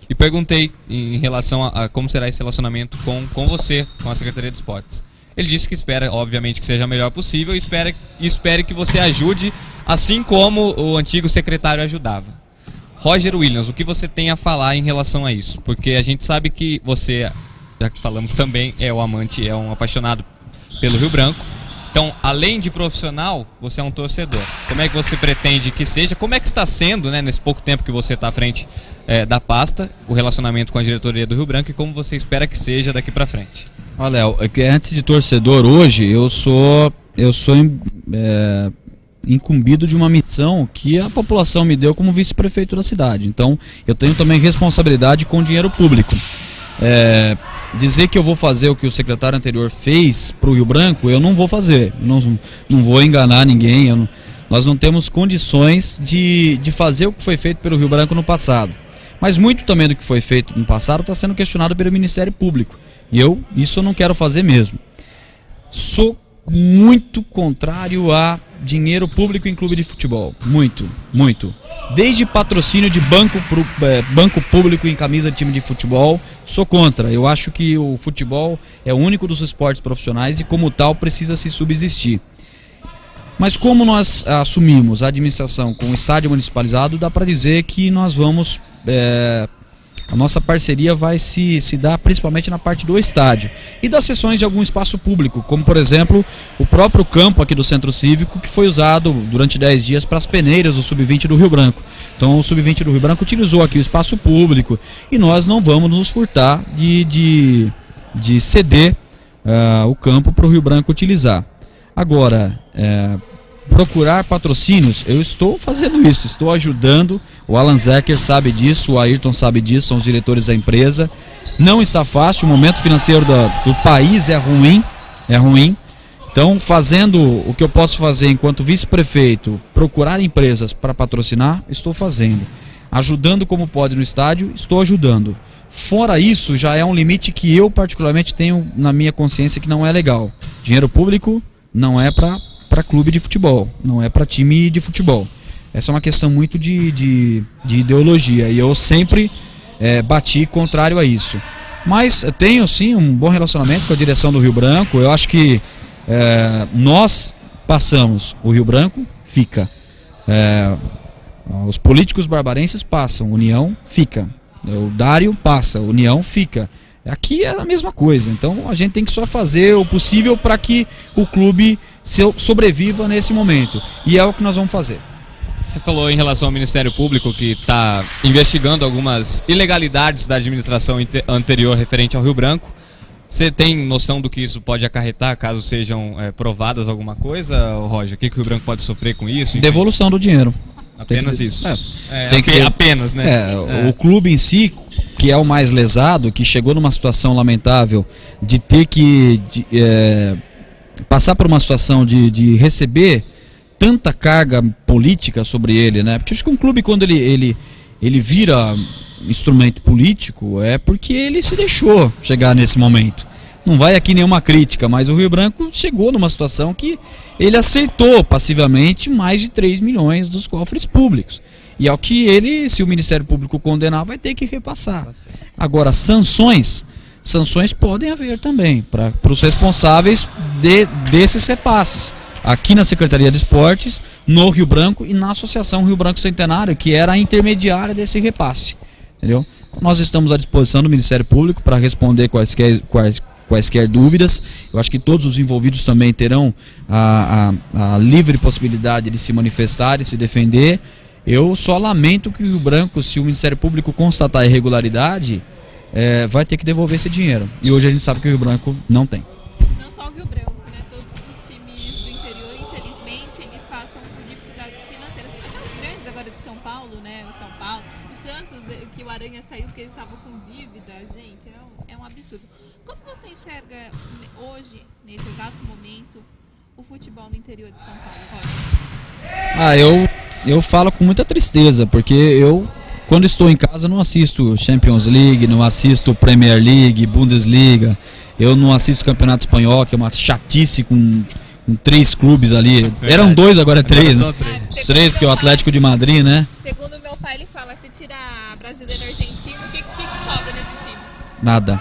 e perguntei em relação a como será esse relacionamento com você, com a Secretaria de Esportes. Ele disse que espera, obviamente, que seja o melhor possível, e espere que você ajude, assim como o antigo secretário ajudava. Roger Williams, o que você tem a falar em relação a isso? Porque a gente sabe que você, já que falamos também, é um amante, é um apaixonado pelo Rio Branco. Então, além de profissional, você é um torcedor. Como é que você pretende que seja? Como é que está sendo, né, nesse pouco tempo que você está à frente da pasta, o relacionamento com a diretoria do Rio Branco, e como você espera que seja daqui para frente? Olha, Léo, antes de torcedor, hoje eu sou incumbido de uma missão que a população me deu como vice-prefeito da cidade. Então eu tenho também responsabilidade com o dinheiro público. Dizer que eu vou fazer o que o secretário anterior fez para o Rio Branco, eu não vou fazer. Não vou enganar ninguém. Nós não temos condições de fazer o que foi feito pelo Rio Branco no passado. Mas muito também do que foi feito no passado está sendo questionado pelo Ministério Público. E isso eu não quero fazer mesmo. Sou muito contrário a dinheiro público em clube de futebol. Muito, muito. Desde patrocínio de banco público em camisa de time de futebol, sou contra. Eu acho que o futebol é o único dos esportes profissionais e, como tal, precisa se subsistir. Mas como nós assumimos a administração com o estádio municipalizado, dá para dizer que nós vamos... a nossa parceria vai se dar principalmente na parte do estádio e das sessões de algum espaço público, como por exemplo o próprio campo aqui do Centro Cívico, que foi usado durante 10 dias para as peneiras do Sub-20 do Rio Branco. Então o Sub-20 do Rio Branco utilizou aqui o espaço público e nós não vamos nos furtar de ceder o campo para o Rio Branco utilizar. Agora, procurar patrocínios, eu estou fazendo isso, estou ajudando. O Alan Zecker sabe disso, o Ayrton sabe disso, são os diretores da empresa. Não está fácil, o momento financeiro do país é ruim. Então, fazendo o que eu posso fazer enquanto vice-prefeito, procurar empresas para patrocinar, estou fazendo. Ajudando como pode no estádio, estou ajudando. Fora isso, já é um limite que eu particularmente tenho na minha consciência que não é legal. Dinheiro público não é para clube de futebol, não é para time de futebol. Essa é uma questão muito de ideologia e eu sempre bati contrário a isso. Mas tenho sim um bom relacionamento com a direção do Rio Branco. Eu acho que nós passamos, o Rio Branco fica. Os políticos barbarenses passam, União fica. O Dário passa, União fica. Aqui é a mesma coisa, então a gente tem que só fazer o possível para que o clube sobreviva nesse momento, e é o que nós vamos fazer. Você falou em relação ao Ministério Público que está investigando algumas ilegalidades da administração anterior referente ao Rio Branco. Você tem noção do que isso pode acarretar caso sejam provadas alguma coisa, Roger? O que o Rio Branco pode sofrer com isso? Enfim. Devolução do dinheiro. Apenas isso? Apenas, né? O clube em si, que é o mais lesado, que chegou numa situação lamentável de ter que passar por uma situação de receber tanta carga política sobre ele, né? Porque acho que um clube, quando ele vira instrumento político, é porque ele se deixou chegar nesse momento. Não vai aqui nenhuma crítica, mas o Rio Branco chegou numa situação que ele aceitou passivamente mais de 3 milhões dos cofres públicos. E ao que se o Ministério Público condenar, vai ter que repassar. Agora, sanções podem haver também para os responsáveis desses repasses. Aqui na Secretaria de Esportes, no Rio Branco e na Associação Rio Branco Centenário, que era a intermediária desse repasse. Entendeu? Nós estamos à disposição do Ministério Público para responder quaisquer dúvidas. Eu acho que todos os envolvidos também terão a livre possibilidade de se manifestar e se defender. Eu só lamento que o Rio Branco, se o Ministério Público constatar irregularidade, vai ter que devolver esse dinheiro. E hoje a gente sabe que o Rio Branco não tem. Não só o Rio Branco, né? Todos os times do interior, infelizmente, eles passam por dificuldades financeiras. Até os grandes agora de São Paulo, né? O São Paulo, o Santos, que o Aranha saiu porque eles estavam com dívida, gente, é um absurdo. Como você enxerga hoje, nesse exato momento, o futebol no interior de São Paulo, Roger? Eu falo com muita tristeza, porque eu, quando estou em casa, não assisto Champions League, não assisto Premier League, Bundesliga, eu não assisto Campeonato Espanhol, que é uma chatice com 3 clubes ali. Eram 2, agora é 3, né? 3, porque é o Atlético de Madrid, né? Segundo meu pai, ele fala, se tirar brasileiro e argentino, o que sobra nesses times? Nada.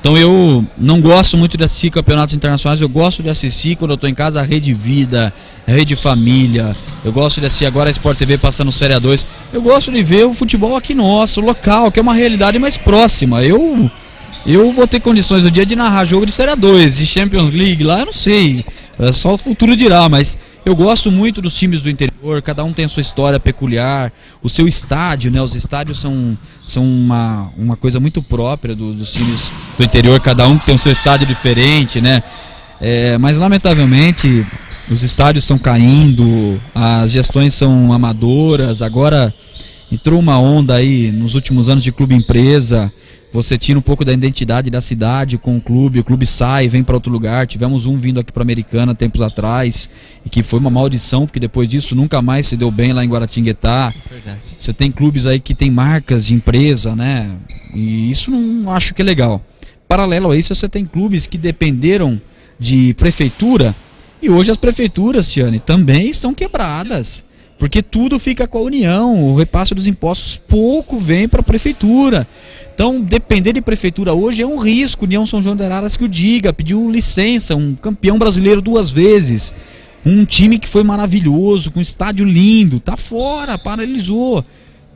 Então eu não gosto muito de assistir campeonatos internacionais, eu gosto de assistir quando eu estou em casa a Rede Vida, a Rede Família, eu gosto de assistir agora a Sport TV passando Série A2, eu gosto de ver o futebol aqui nosso, local, que é uma realidade mais próxima. Eu vou ter condições um dia de narrar jogo de Série A2, de Champions League, lá eu não sei, só o futuro dirá, mas eu gosto muito dos times do interior, cada um tem a sua história peculiar, o seu estádio, né? Os estádios são uma coisa muito própria dos times do interior, cada um tem o seu estádio diferente, né? Mas lamentavelmente os estádios estão caindo, as gestões são amadoras, agora entrou uma onda aí nos últimos anos de clube-empresa. Você tira um pouco da identidade da cidade com o clube sai, vem para outro lugar. Tivemos um vindo aqui para Americana tempos atrás, e que foi uma maldição, porque depois disso nunca mais se deu bem lá em Guaratinguetá. Você tem clubes aí que tem marcas de empresa, né? E isso não acho que é legal. Paralelo a isso, você tem clubes que dependeram de prefeitura, e hoje as prefeituras, Tiane, também estão quebradas, porque tudo fica com a União, o repasse dos impostos pouco vem para a prefeitura. Então, depender de prefeitura hoje é um risco. União São João de Araras que o diga, pediu licença, um campeão brasileiro 2 vezes, um time que foi maravilhoso, com um estádio lindo, tá fora, paralisou.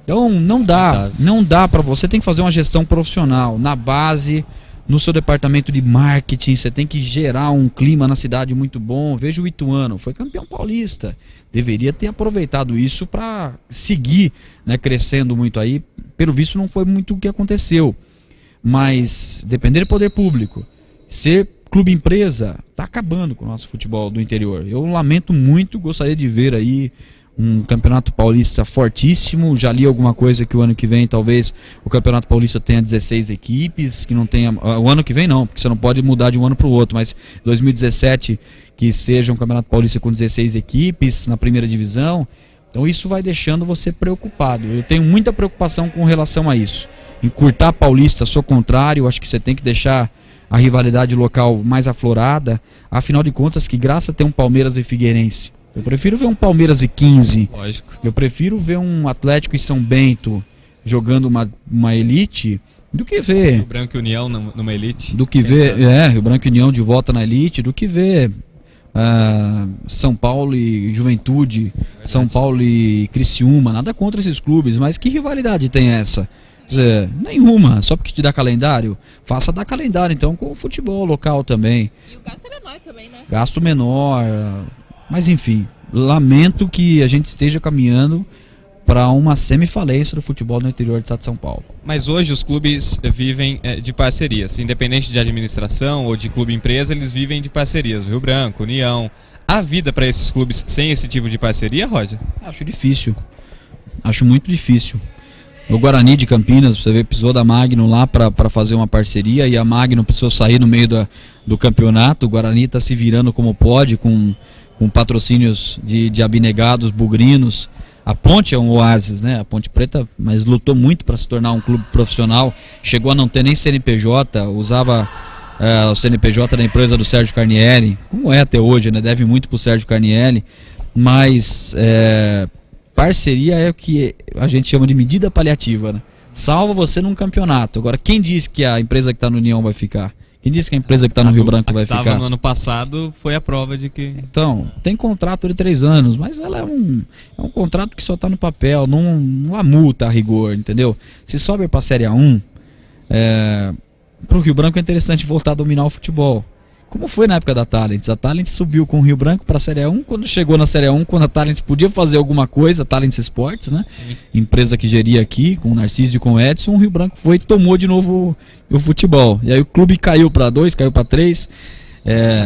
Então, não dá para você, tem que fazer uma gestão profissional na base, no seu departamento de marketing, você tem que gerar um clima na cidade muito bom. Veja o Ituano, foi campeão paulista, deveria ter aproveitado isso para seguir, né, crescendo muito aí. Pelo visto não foi muito o que aconteceu, mas depender do poder público, ser clube empresa, tá acabando com o nosso futebol do interior. Eu lamento muito, gostaria de ver aí um campeonato paulista fortíssimo. Já li alguma coisa que o ano que vem talvez o campeonato paulista tenha 16 equipes, que não tenha, o ano que vem não, porque você não pode mudar de um ano para o outro, mas 2017 que seja um campeonato paulista com 16 equipes na primeira divisão. Então isso vai deixando você preocupado. Eu tenho muita preocupação com relação a isso. Encurtar a Paulista, sou contrário, acho que você tem que deixar a rivalidade local mais aflorada. Afinal de contas, que graça ter um Palmeiras e Figueirense. Eu prefiro ver um Palmeiras e 15. Lógico. Eu prefiro ver um Atlético e São Bento jogando uma elite do que ver Rio Branco e União numa elite. Do que ver Rio Branco e União de volta na elite, do que ver São Paulo e Juventude, São Paulo e Criciúma. Nada contra esses clubes, mas que rivalidade tem essa? Quer dizer, nenhuma, só porque te dá calendário, faça dar calendário então com o futebol local também. E o gasto é menor também, né? Gasto menor, mas enfim, lamento que a gente esteja caminhando para uma semifalência do futebol no interior do estado de São Paulo. Mas hoje os clubes vivem de parcerias, independente de administração ou de clube-empresa, eles vivem de parcerias. O Rio Branco, União. Há vida para esses clubes sem esse tipo de parceria, Roger? Acho difícil, acho muito difícil. O Guarani de Campinas, você vê, precisou da Magno lá para fazer uma parceria, e a Magno precisou sair no meio do campeonato. O Guarani está se virando como pode, com patrocínios de abnegados, bugrinos. A Ponte é um oásis, né? A Ponte Preta, mas lutou muito para se tornar um clube profissional. Chegou a não ter nem CNPJ, usava o CNPJ da empresa do Sérgio Carnielli, como é até hoje, né? Deve muito para o Sérgio Carnielli, mas parceria é o que a gente chama de medida paliativa, né? Salva você num campeonato. Agora, quem diz que a empresa que está no União vai ficar? Quem disse que a empresa que está no Rio Branco vai ficar? No ano passado foi a prova de que... Então, tem contrato de 3 anos, mas ela é um contrato que só está no papel, não há multa a rigor, entendeu? Se sobe para a Série A1, para o Rio Branco é interessante voltar a dominar o futebol. Como foi na época da Talents? A Talents subiu com o Rio Branco para a Série A1, quando chegou na Série A1, quando a Talents podia fazer alguma coisa, a Talents Esportes, né? Sim. Empresa que geria aqui, com o Narciso e com o Edson, o Rio Branco foi e tomou de novo o futebol. E aí o clube caiu para 2, caiu para 3.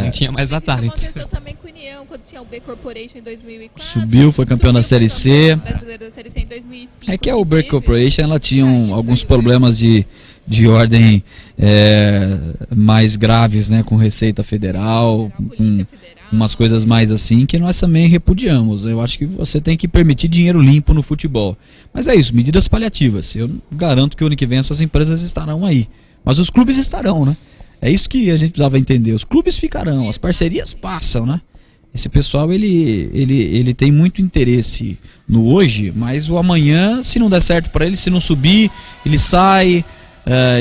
Não tinha mais a Talents. Isso aconteceu também com o União, quando tinha o B Corporation em 2004. Subiu, foi campeão da Série C. Brasileiro da Série C em 2005. É que a B Corporation, ela tinha alguns problemas de ordem mais graves, né, com Receita Federal, com umas coisas mais assim, que nós também repudiamos. Eu acho que você tem que permitir dinheiro limpo no futebol. Mas é isso, medidas paliativas. Eu garanto que o ano que vem essas empresas estarão aí. Mas os clubes estarão, né? É isso que a gente precisava entender. Os clubes ficarão, as parcerias passam, né? Esse pessoal, ele tem muito interesse no hoje, mas o amanhã, se não der certo para ele, se não subir, ele sai.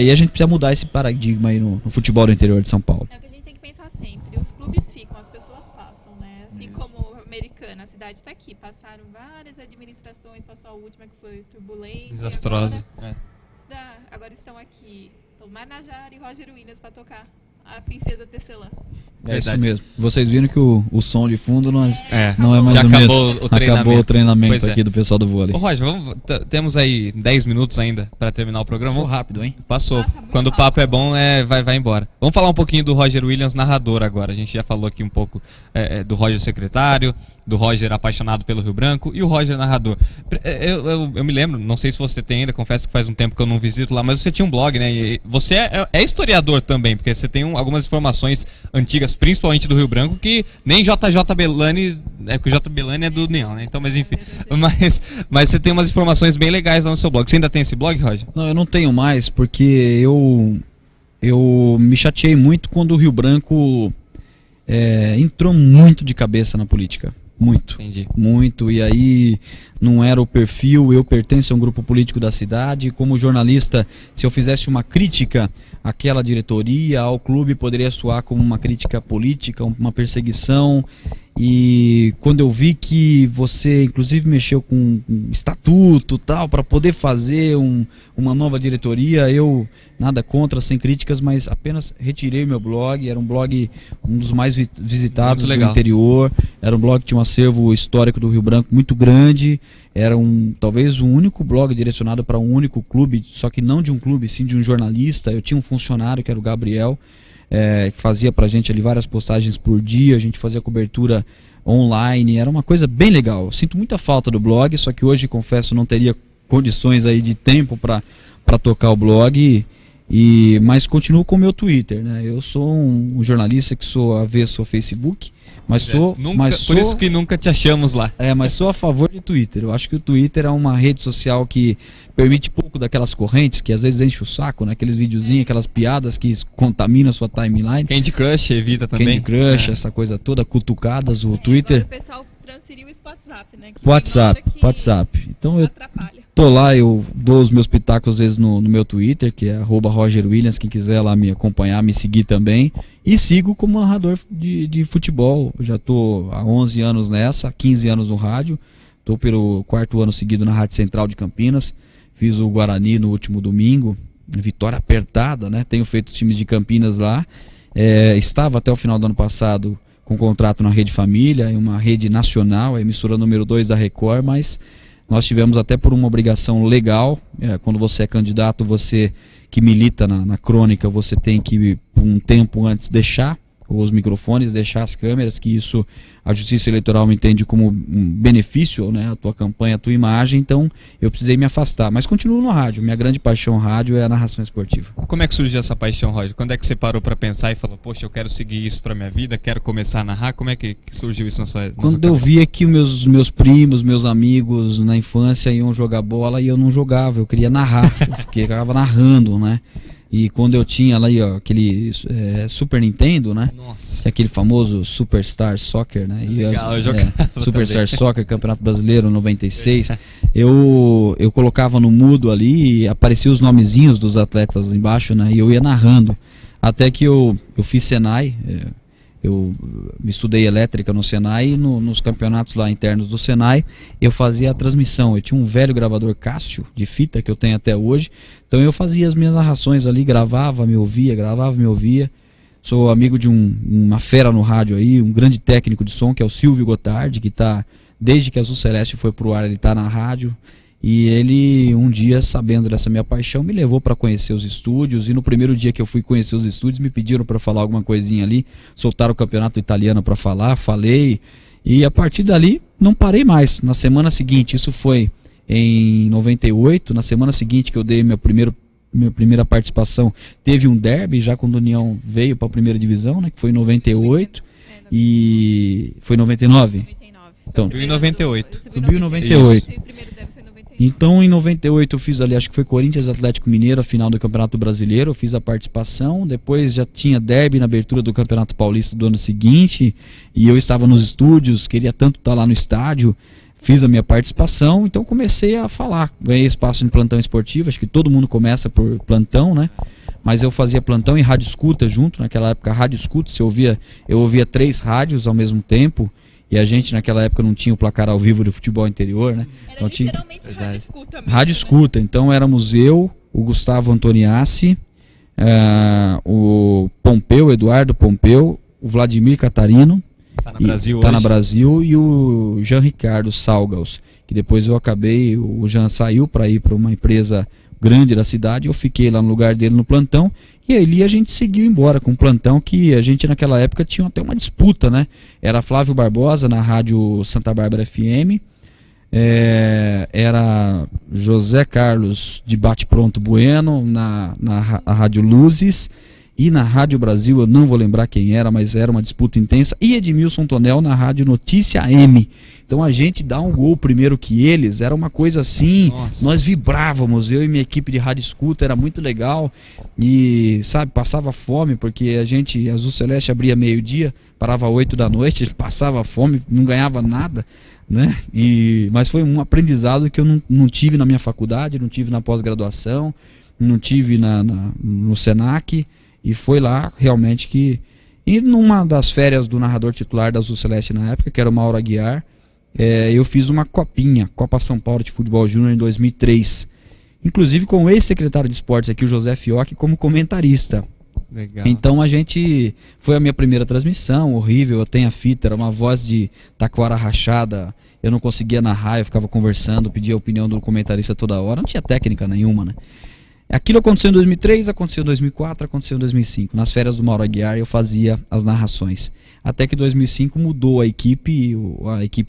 E a gente precisa mudar esse paradigma aí no futebol do interior de São Paulo. É o que a gente tem que pensar sempre. Os clubes ficam, as pessoas passam, né? Assim como a Americana, a cidade está aqui. Passaram várias administrações, passou a última que foi turbulenta. Desastrosa. Agora estão aqui o Marnajara e Roger Williams para tocar a Princesa Tecelã. É isso mesmo. Vocês viram que o som de fundo não é mais já o mesmo. Acabou o treinamento aqui do pessoal do vôlei. Ô Roger, temos aí 10 minutos ainda para terminar o programa. Passou rápido, hein? Passou. Quando o papo é bom, vai embora. Vamos falar um pouquinho do Roger Williams, narrador agora. A gente já falou aqui um pouco do Roger secretário, do Roger apaixonado pelo Rio Branco e o Roger narrador. Eu me lembro, não sei se você tem ainda, confesso que faz um tempo que eu não visito lá, mas você tinha um blog, né? E você é historiador também, porque você tem algumas informações antigas, principalmente do Rio Branco, que nem JJ Belani, que o J. Belani é do União, né? Então, mas enfim. Mas você tem umas informações bem legais lá no seu blog. Você ainda tem esse blog, Roger? Não, eu não tenho mais, porque eu me chateei muito quando o Rio Branco entrou muito de cabeça na política. Muito. Entendi. Muito. E aí não era o perfil, eu pertenço a um grupo político da cidade. Como jornalista, se eu fizesse uma crítica àquela diretoria, ao clube, poderia soar como uma crítica política, uma perseguição. E quando eu vi que você inclusive mexeu com estatuto tal para poder fazer uma nova diretoria, eu nada contra, sem críticas, mas apenas retirei meu blog. Era um blog um dos mais visitados do interior, era um blog que tinha um acervo histórico do Rio Branco muito grande, era talvez o único blog direcionado para um único clube, só que não de um clube, sim de um jornalista. Eu tinha um funcionário que era o Gabriel, que fazia pra gente ali várias postagens por dia, a gente fazia cobertura online, era uma coisa bem legal. Eu sinto muita falta do blog, só que hoje, confesso, não teria condições aí de tempo para tocar o blog, mas continuo com o meu Twitter, né? Eu sou um jornalista que sou avesso ao Facebook, por isso que nunca te achamos lá. Mas sou a favor de Twitter. Eu acho que o Twitter é uma rede social que permite pouco daquelas correntes que às vezes enche o saco, né? Aqueles videozinhos, aquelas piadas que contaminam a sua timeline. Candy Crush evita também. Candy Crush, essa coisa toda, cutucadas, o Twitter. Agora o pessoal transferiu isso pro WhatsApp, né? WhatsApp. Então eu tô lá, eu dou os meus pitacos às vezes no meu Twitter, que é @RogerWilliams, quem quiser lá me acompanhar, me seguir também. E sigo como narrador de futebol. Eu já tô há 11 anos nessa, 15 anos no rádio. Tô pelo 4º ano seguido na Rádio Central de Campinas. Fiz o Guarani no último domingo, vitória apertada, né? Tenho feito os times de Campinas lá. Estava até o final do ano passado com contrato na Rede Família, em uma rede nacional, a emissora número 2 da Record, mas nós tivemos até por uma obrigação legal, quando você é candidato, você que milita na crônica, você tem que, por um tempo antes, deixar os microfones, deixar as câmeras, que isso a Justiça Eleitoral entende como um benefício, né, a tua campanha, a tua imagem. Então eu precisei me afastar, mas continuo no rádio. Minha grande paixão rádio é a narração esportiva. Como é que surgiu essa paixão, Roger? Quando é que você parou para pensar e falou, poxa, eu quero seguir isso para minha vida, quero começar a narrar? Como é que surgiu isso na sua Quando eu via que meus primos, meus amigos na infância iam jogar bola e eu não jogava, eu queria narrar, eu ficava narrando, né? E quando eu tinha lá aquele Super Nintendo, né? Nossa. Aquele famoso Superstar Soccer, né? Legal, eu jogava Superstar Soccer, Campeonato Brasileiro 96. Eu colocava no mudo ali e apareciam os nomezinhos dos atletas embaixo, né? E eu ia narrando. Até que eu fiz Senai, eu estudei elétrica no Senai, e nos campeonatos lá internos do Senai eu fazia a transmissão. Eu tinha um velho gravador Cássio de fita que eu tenho até hoje, então eu fazia as minhas narrações ali, gravava, me ouvia. Sou amigo de uma fera no rádio aí, um grande técnico de som, que é o Silvio Gotardi, que está, desde que Azul Celeste foi pro ar, ele está na rádio. E ele, um dia, sabendo dessa minha paixão, me levou para conhecer os estúdios. E no primeiro dia que eu fui conhecer os estúdios, me pediram para falar alguma coisinha ali. Soltaram o campeonato italiano para falar, falei. E a partir dali, não parei mais. Na semana seguinte, isso foi em 98, na semana seguinte que eu dei minha primeira participação, teve um derby, já quando o União veio para a primeira divisão, né, que foi em 98. E foi em 99? Então, subiu em 98. Subiu em 98. Então em 98 eu fiz ali, acho que foi Corinthians Atlético Mineiro, a final do Campeonato Brasileiro, eu fiz a participação, depois já tinha derby na abertura do Campeonato Paulista do ano seguinte, e eu estava nos estúdios, queria tanto estar lá no estádio, fiz a minha participação, então comecei a falar, ganhei espaço em plantão esportivo, acho que todo mundo começa por plantão, né? Mas eu fazia plantão em rádio escuta junto, naquela época rádio escuta, eu ouvia 3 rádios ao mesmo tempo. E a gente naquela época não tinha o placar ao vivo do futebol interior, né? Era então, literalmente rádio escuta mesmo. Rádio escuta, então éramos eu, o Gustavo Antoniassi, o Pompeu, Eduardo Pompeu, o Vladimir Catarino, tá na Brasil, e o Jean Ricardo Salgaus, que depois o Jean saiu para ir para uma empresa grande da cidade, eu fiquei lá no lugar dele no plantão, e ali a gente seguiu embora com o plantão, que a gente naquela época tinha até uma disputa, né? Era Flávio Barbosa na rádio Santa Bárbara FM, era José Carlos de Bate Pronto Bueno na rádio Luzes, E na Rádio Brasil, eu não vou lembrar quem era, mas era uma disputa intensa. E Edmilson Tonel na Rádio Notícia M. Então a gente dá um gol primeiro que eles, era uma coisa assim, Nossa. Nós vibrávamos, eu e minha equipe de rádio escuta, era muito legal. E, sabe, passava fome, porque a Azul Celeste abria meio-dia, parava 8 da noite, passava fome, não ganhava nada, né? Mas foi um aprendizado que eu não tive na minha faculdade, não tive na pós-graduação, não tive no Senac. E foi lá realmente que... E numa das férias do narrador titular da Azul Celeste na época, que era o Mauro Aguiar, eu fiz uma copinha, Copa São Paulo de Futebol Júnior em 2003. Inclusive com o ex-secretário de esportes aqui, o José Fiocchi, como comentarista. Legal. Então foi a minha primeira transmissão, horrível, eu tenho a fita, era uma voz de taquara rachada, eu não conseguia narrar, eu ficava conversando, pedia a opinião do comentarista toda hora, não tinha técnica nenhuma, né? Aquilo aconteceu em 2003, aconteceu em 2004, aconteceu em 2005. Nas férias do Mauro Aguiar eu fazia as narrações. Até que em 2005 mudou a equipe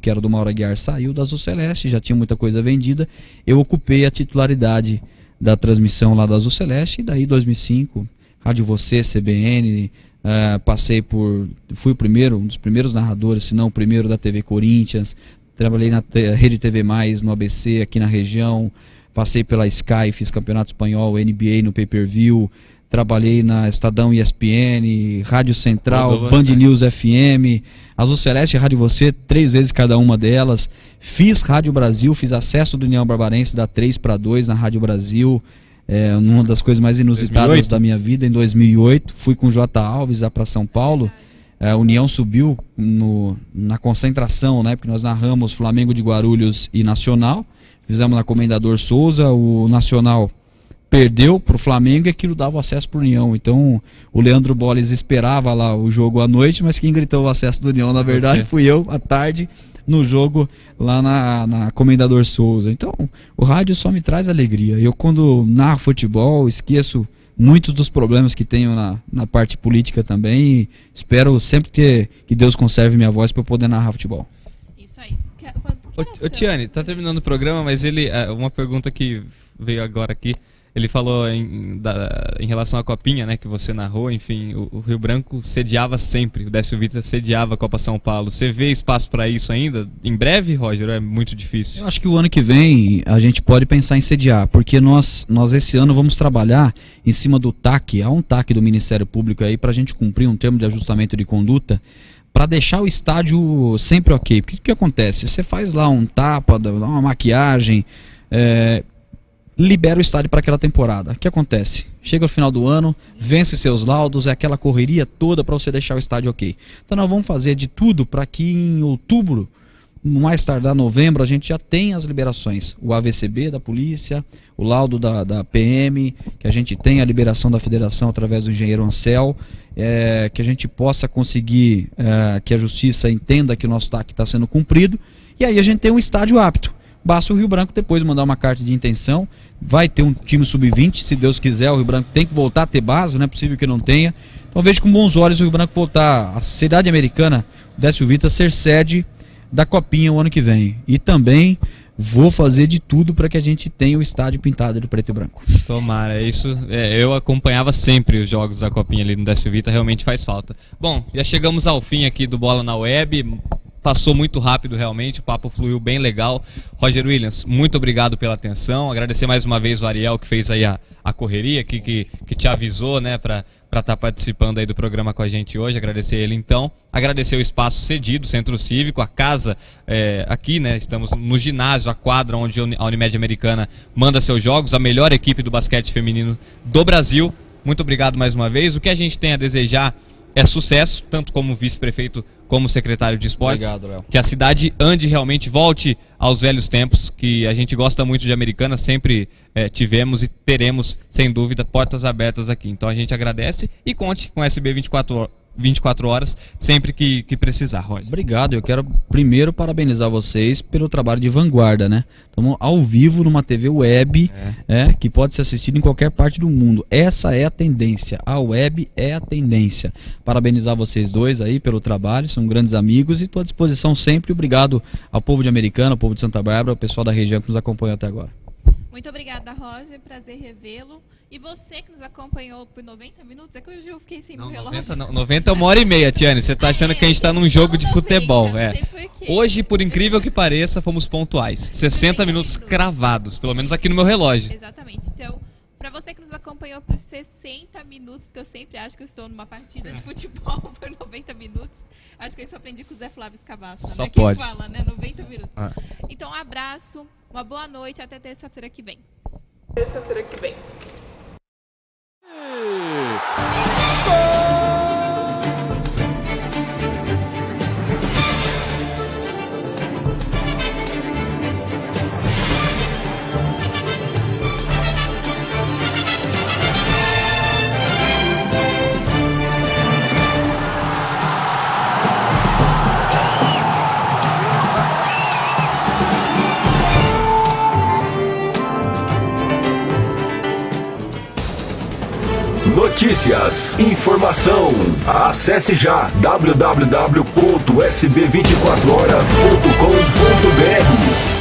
que era do Mauro Aguiar saiu da Azul Celeste, já tinha muita coisa vendida. Eu ocupei a titularidade da transmissão lá da Azul Celeste, e daí 2005, Rádio Você, CBN, fui um dos primeiros narradores, se não o primeiro da TV Corinthians, trabalhei na Rede TV+, no ABC, aqui na região. Passei pela Sky, fiz campeonato espanhol, NBA no pay-per-view, trabalhei na Estadão ESPN, Rádio Central, Band News FM, Azul Celeste e Rádio Você, 3 vezes cada uma delas. Fiz Rádio Brasil, fiz acesso do União Barbarense da 3-2 na Rádio Brasil, uma das coisas mais inusitadas 2008. Da minha vida, em 2008. Fui com o J. Alves lá para São Paulo. A União subiu na concentração, né, porque nós narramos Flamengo de Guarulhos e Nacional. Fizemos na Comendador Souza, o Nacional perdeu para o Flamengo e aquilo dava acesso para o União. Então o Leandro Bolles esperava lá o jogo à noite, mas quem gritou o acesso do União, na verdade, fui eu à tarde no jogo lá na Comendador Souza. Então o rádio só me traz alegria. Eu quando narro futebol esqueço muitos dos problemas que tenho na parte política também e espero sempre que Deus conserve minha voz para eu poder narrar futebol. Isso aí. Ô Tiane, tá terminando o programa, mas uma pergunta que veio agora aqui, ele falou em relação à copinha, né, que você narrou, enfim, o Rio Branco sediava sempre, o Décio Vita sediava a Copa São Paulo. Você vê espaço para isso ainda? Em breve, Roger, ou é muito difícil? Eu acho que o ano que vem a gente pode pensar em sediar, porque nós esse ano vamos trabalhar em cima do TAC, há um TAC do Ministério Público aí para a gente cumprir um termo de ajustamento de conduta, para deixar o estádio sempre ok. Porque o que acontece? Você faz lá um tapa, dá uma maquiagem, libera o estádio para aquela temporada. O que acontece? Chega o final do ano, vence seus laudos, é aquela correria toda para você deixar o estádio ok. Então nós vamos fazer de tudo para que em outubro, mais tardar novembro, a gente já tenha as liberações. O AVCB da polícia, o laudo da PM, que a gente tenha a liberação da federação através do engenheiro Ansel, que a gente possa conseguir que a justiça entenda que o nosso TAC está sendo cumprido, e aí a gente tem um estádio apto. Basta o Rio Branco depois mandar uma carta de intenção, vai ter um time sub-20, se Deus quiser, o Rio Branco tem que voltar a ter base, não é possível que não tenha. Então vejo com bons olhos o Rio Branco voltar, a cidade americana, o Décio Vita, ser sede da Copinha o ano que vem. E também vou fazer de tudo para que a gente tenha o estádio pintado de preto e branco. Tomara, isso. Eu acompanhava sempre os jogos da Copinha ali no Décio Vita, realmente faz falta. Bom, já chegamos ao fim aqui do Bola na Web. Passou muito rápido realmente, o papo fluiu bem legal. Roger Williams, muito obrigado pela atenção. Agradecer mais uma vez o Ariel que fez aí a correria, que te avisou, né, para estar participando aí do programa com a gente hoje. Agradecer ele então. Agradecer o espaço cedido, Centro Cívico, a casa aqui, né, estamos no ginásio, a quadra onde a Unimed Americana manda seus jogos, a melhor equipe do basquete feminino do Brasil. Muito obrigado mais uma vez. O que a gente tem a desejar é sucesso, tanto como vice-prefeito como secretário de esportes. Obrigado, Léo. Que a cidade ande realmente, volte aos velhos tempos, que a gente gosta muito de Americana, sempre tivemos e teremos, sem dúvida, portas abertas aqui. Então a gente agradece e conte com SB 24 horas, sempre que precisar, Roger. Obrigado, eu quero primeiro parabenizar vocês pelo trabalho de vanguarda, né? Estamos ao vivo numa TV web, que pode ser assistida em qualquer parte do mundo. Essa é a tendência, a web é a tendência. Parabenizar vocês dois aí pelo trabalho, são grandes amigos e estou à disposição sempre. Obrigado ao povo de Americana, ao povo de Santa Bárbara, ao pessoal da região que nos acompanhou até agora. Muito obrigada, Roger. Prazer revê-lo. E você que nos acompanhou por 90 minutos, é que hoje eu fiquei sem meu relógio. 90 não, 90 é 1h30, Tiane. Você tá achando que a gente tá num jogo de futebol. Hoje, por incrível que pareça, fomos pontuais. 60 minutos cravados, pelo menos aqui no meu relógio. Exatamente. Então, pra você que nos acompanhou por 60 minutos, porque eu sempre acho que eu estou numa partida de futebol por 90 minutos, acho que eu isso aprendi com o Zé Flávio Escavassa, Só né? pode. Quem fala, né? 90 minutos. Então, um abraço, uma boa noite, até terça-feira que vem. Terça-feira que vem. Notícias, informação. Acesse já www.sb24horas.com.br.